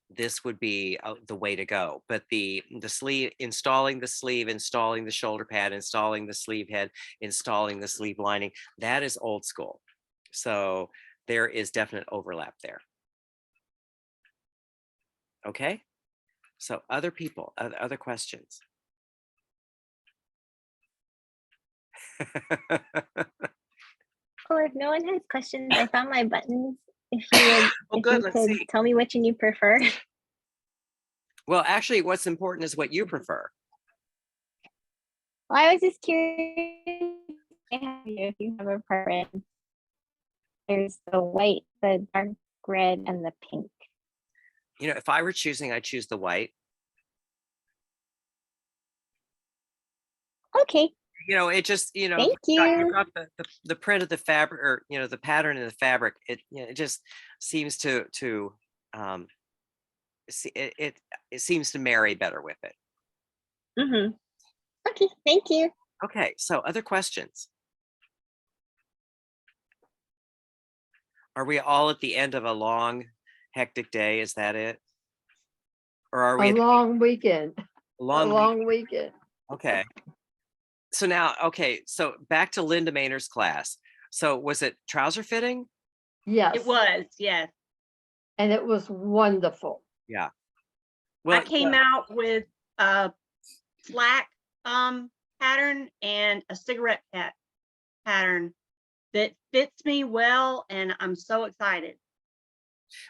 [SPEAKER 1] this would be the way to go. But the sleeve, installing the sleeve, installing the shoulder pad, installing the sleeve head, installing the sleeve lining, that is old school. So there is definite overlap there. Okay. So other people, other questions?
[SPEAKER 4] Or if no one has questions, I found my buttons. If you would, could tell me which one you prefer.
[SPEAKER 1] Well, actually, what's important is what you prefer.
[SPEAKER 4] Well, I was just curious if you have a preference. There's the white, the dark red, and the pink.
[SPEAKER 1] If I were choosing, I'd choose the white.
[SPEAKER 4] Okay.
[SPEAKER 1] It just,
[SPEAKER 4] Thank
[SPEAKER 1] you've got the print of the fabric, or, the pattern in the fabric. It just seems to it seems to marry better with it.
[SPEAKER 4] Okay, thank you.
[SPEAKER 1] Okay, so other questions? Are we all at the end of a long, hectic day? Is that it? Or are we
[SPEAKER 2] a long weekend?
[SPEAKER 1] A long
[SPEAKER 2] weekend.
[SPEAKER 1] Okay. So now, so back to Linda Maynard's class. So was it trouser fitting?
[SPEAKER 2] Yes.
[SPEAKER 12] It was, yes.
[SPEAKER 2] And it was wonderful.
[SPEAKER 1] Yeah.
[SPEAKER 12] Well, I came out with a slack pattern and a cigarette pattern
[SPEAKER 3] that fits me well, and I'm so excited.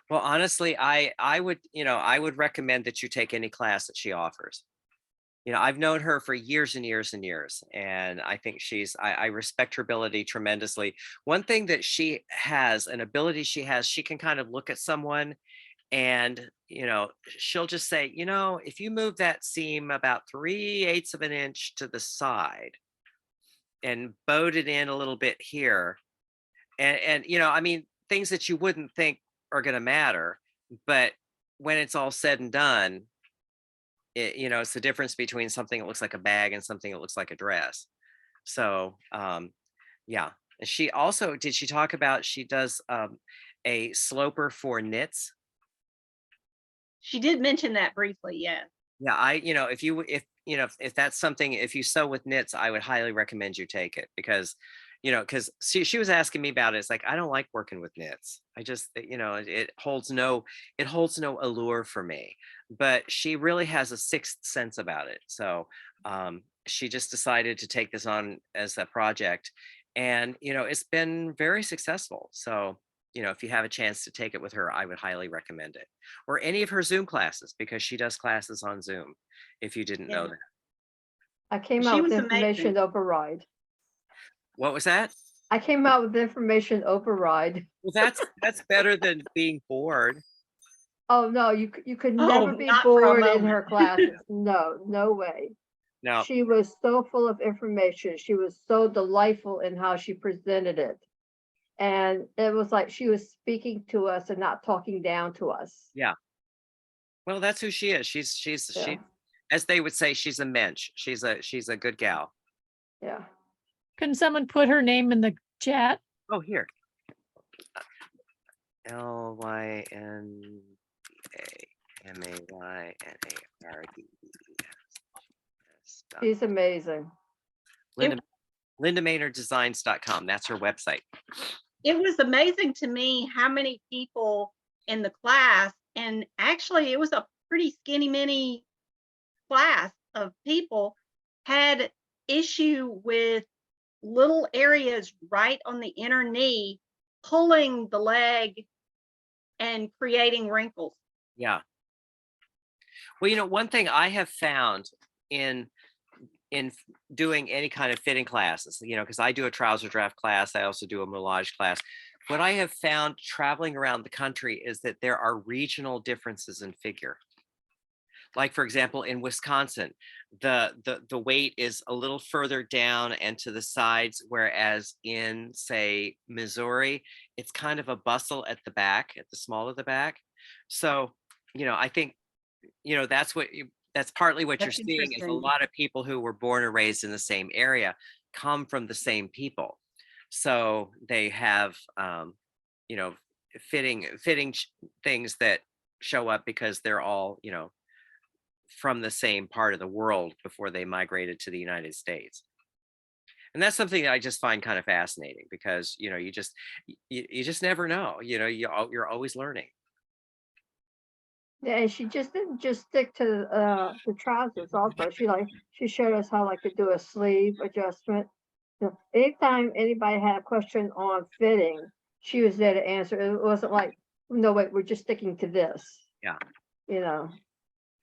[SPEAKER 1] Well, honestly, I would, I would recommend that you take any class that she offers. I've known her for years and years and years, and I think I respect her ability tremendously. One thing that she has, an ability she has, she can kind of look at someone and, she'll just say, if you move that seam about 3/8 of an inch to the side and bowed it in a little bit here, and I mean, things that you wouldn't think are going to matter, but when it's all said and done, it's the difference between something that looks like a bag and something that looks like a dress. So, yeah. And she also, did she talk about she does a sloper for knits?
[SPEAKER 3] She did mention that briefly, yes.
[SPEAKER 1] Yeah, if that's something, if you sew with knits, I would highly recommend you take it because, because she was asking me about it. It's like, I don't like working with knits. I just, it holds no allure for me, but she really has a sixth sense about it. So, she just decided to take this on as a project, and, it's been very successful. So, if you have a chance to take it with her, I would highly recommend it, or any of her Zoom classes, because she does classes on Zoom, if you didn't know
[SPEAKER 3] Yeah.
[SPEAKER 1] that.
[SPEAKER 2] I came
[SPEAKER 3] She
[SPEAKER 2] out with
[SPEAKER 3] was
[SPEAKER 2] information
[SPEAKER 3] amazing.
[SPEAKER 2] override.
[SPEAKER 1] What was that?
[SPEAKER 2] I came out with information override.
[SPEAKER 1] Well, that's better than being bored.
[SPEAKER 2] Oh, no, you could
[SPEAKER 3] Oh,
[SPEAKER 2] never be
[SPEAKER 3] not for a
[SPEAKER 2] bored in
[SPEAKER 3] moment.
[SPEAKER 2] her classes. No, no way.
[SPEAKER 1] No,
[SPEAKER 2] She was so full of information. She was so delightful in how she presented it. And it was like she was speaking to us and not talking down to us.
[SPEAKER 1] yeah. Well, that's who she is.
[SPEAKER 2] Yeah,
[SPEAKER 1] As they would say, she's a mensch. She's a good gal.
[SPEAKER 2] yeah.
[SPEAKER 14] Can someone put her name in the chat?
[SPEAKER 1] Oh, here. LYNDAMAYNARD.
[SPEAKER 2] She's amazing.
[SPEAKER 1] LindaMaynardDesigns.com. That's her website.
[SPEAKER 3] It was amazing to me how many people in the class, and actually it was a pretty skinny mini class of people, had issue with little areas right on the inner knee pulling the leg and creating wrinkles.
[SPEAKER 1] Yeah. Well, one thing I have found in doing any kind of fitting classes, because I do a trouser draft class, I also do a moulage class. What I have found traveling around the country is that there are regional differences in figure. Like, for example, in Wisconsin, the weight is a little further down and to the sides, whereas in, say, Missouri, it's kind of a bustle at the back, at the small of the back. So, I think, that's partly what
[SPEAKER 3] That's
[SPEAKER 1] you're seeing is a
[SPEAKER 3] interesting.
[SPEAKER 1] lot of people who were born and raised in the same area come from the same people. So they have, fitting things that show up because they're all, from the same part of the world before they migrated to the United States. And that's something that I just find kind of fascinating because, you just never know, you're always learning.
[SPEAKER 2] Yeah, and she just didn't just stick to the trousers also. She showed us how to do a sleeve adjustment. So anytime anybody had a question on fitting, she was there to answer. It wasn't like, no, wait, we're just sticking to this.
[SPEAKER 1] Yeah.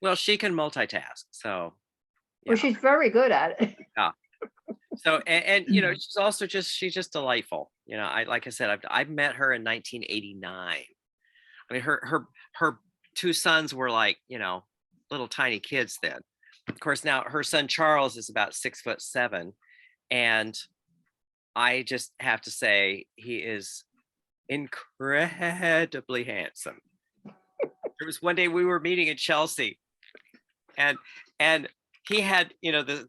[SPEAKER 1] Well, she can multitask, so.
[SPEAKER 2] Well, she's very good at it.
[SPEAKER 1] Yeah. So, and she's just delightful. Like I said, I've met her in 1989. I mean, her two sons were like, little tiny kids then. Of course, now her son Charles is about 6'7", and I just have to say he is incredibly handsome. There was one day we were meeting in Chelsea, and he had,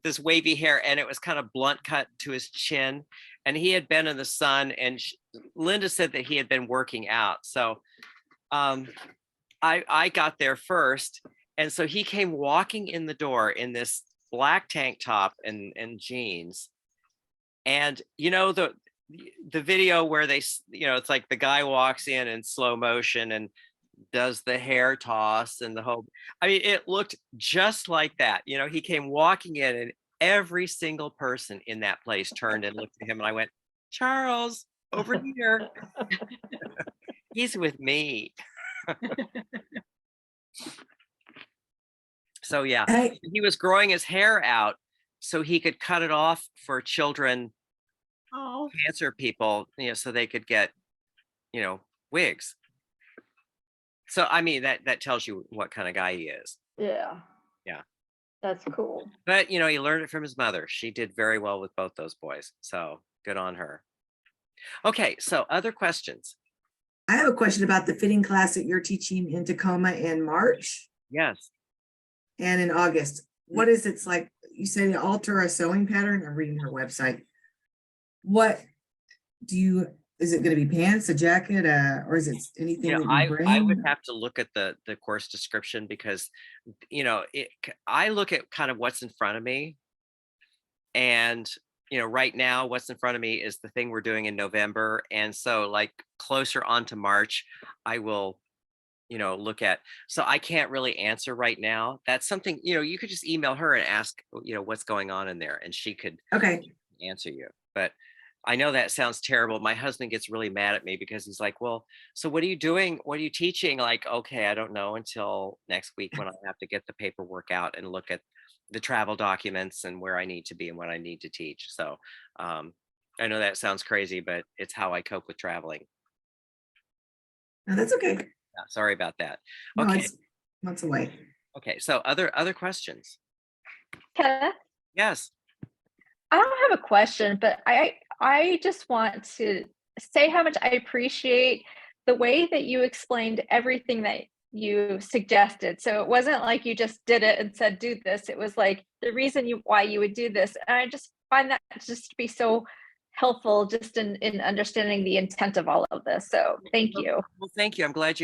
[SPEAKER 1] this wavy hair, and it was kind of blunt cut to his chin, and he had been in the sun, and Linda said that he had been working out. So I got there first, and so he came walking in the door in this black tank top and jeans, and the video where they, it's like the guy walks in slow motion and does the hair toss and the whole, I mean, it looked just like that. He came walking in, and every single person in that place turned and looked at him, and I went, Charles, over here. He's with me. So yeah,
[SPEAKER 8] Hey,
[SPEAKER 1] he was growing his hair out so he could cut it off for children,
[SPEAKER 12] Oh,
[SPEAKER 1] cancer people, so they could get, wigs. So I mean that tells you what kind of guy he is.
[SPEAKER 2] Yeah.
[SPEAKER 1] Yeah.
[SPEAKER 2] That's cool.
[SPEAKER 1] But he learned it from his mother. She did very well with both those boys. So good on her. Okay, so other questions?
[SPEAKER 8] I have a question about the fitting class that you're teaching in Tacoma in March
[SPEAKER 1] Yes.
[SPEAKER 8] and in August. What is it's like? You said alter a sewing pattern. I'm reading her website. What is it going to be pants, a jacket, or is it anything that you bring?
[SPEAKER 1] I would have to look at the course description because, I look at kind of what's in front of me. And, right now what's in front of me is the thing we're doing in November. And so like closer on to March, I will, look at, so I can't really answer right now. That's something, you could just email her and ask, what's going on in there, and she could answer you. But I know that sounds terrible. My husband gets really mad at me because he's like, well, so what are you doing? What are you teaching? Like, okay, I don't know until next week when I have to get the paperwork out and look at the travel documents and where I need to be and what I need to teach. So I know that sounds crazy, but it's how I cope with traveling.
[SPEAKER 8] No, that's okay.
[SPEAKER 1] Yeah, sorry about that.
[SPEAKER 8] No,
[SPEAKER 1] Okay.
[SPEAKER 8] it's months away.
[SPEAKER 1] Okay. So other questions?
[SPEAKER 15] Kenneth,
[SPEAKER 1] Yes.
[SPEAKER 15] I don't have a question, but I just want to say how much I appreciate the way that you explained everything that you suggested. So it wasn't like you just did it and said, do this. It was like the reason why you would do this. And I just find that just to be so helpful just in understanding the intent of all of this. So thank you.
[SPEAKER 1] Well, thank you. I'm glad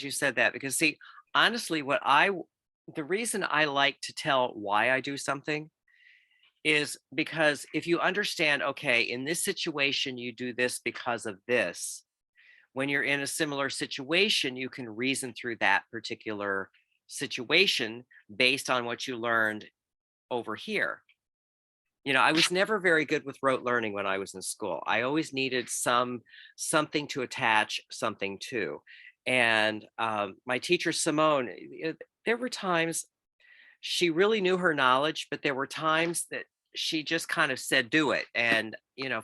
[SPEAKER 1] you said that, because see, honestly, the reason I like to tell why I do something is because if you understand, okay, in this situation, you do this because of this. When you're in a similar situation, you can reason through that particular situation based on what you learned over here. I was never very good with rote learning when I was in school. I always needed something to attach something to. And my teacher, Simone, there were times she really knew her knowledge, but there were times that she just kind of said, do it. And,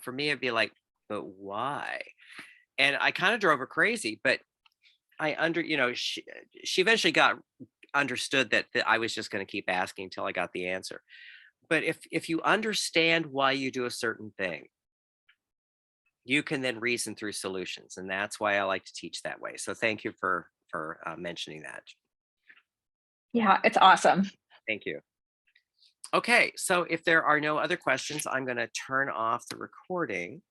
[SPEAKER 1] for me, it'd be like, but why? And I kind of drove her crazy, but she eventually understood that I was just going to keep asking until I got the answer. But if you understand why you do a certain thing, you can then reason through solutions. And that's why I like to teach that way. So thank you for mentioning that.
[SPEAKER 15] Yeah, it's awesome.
[SPEAKER 1] Thank you. Okay, so if there are no other questions, I'm going to turn off the recording.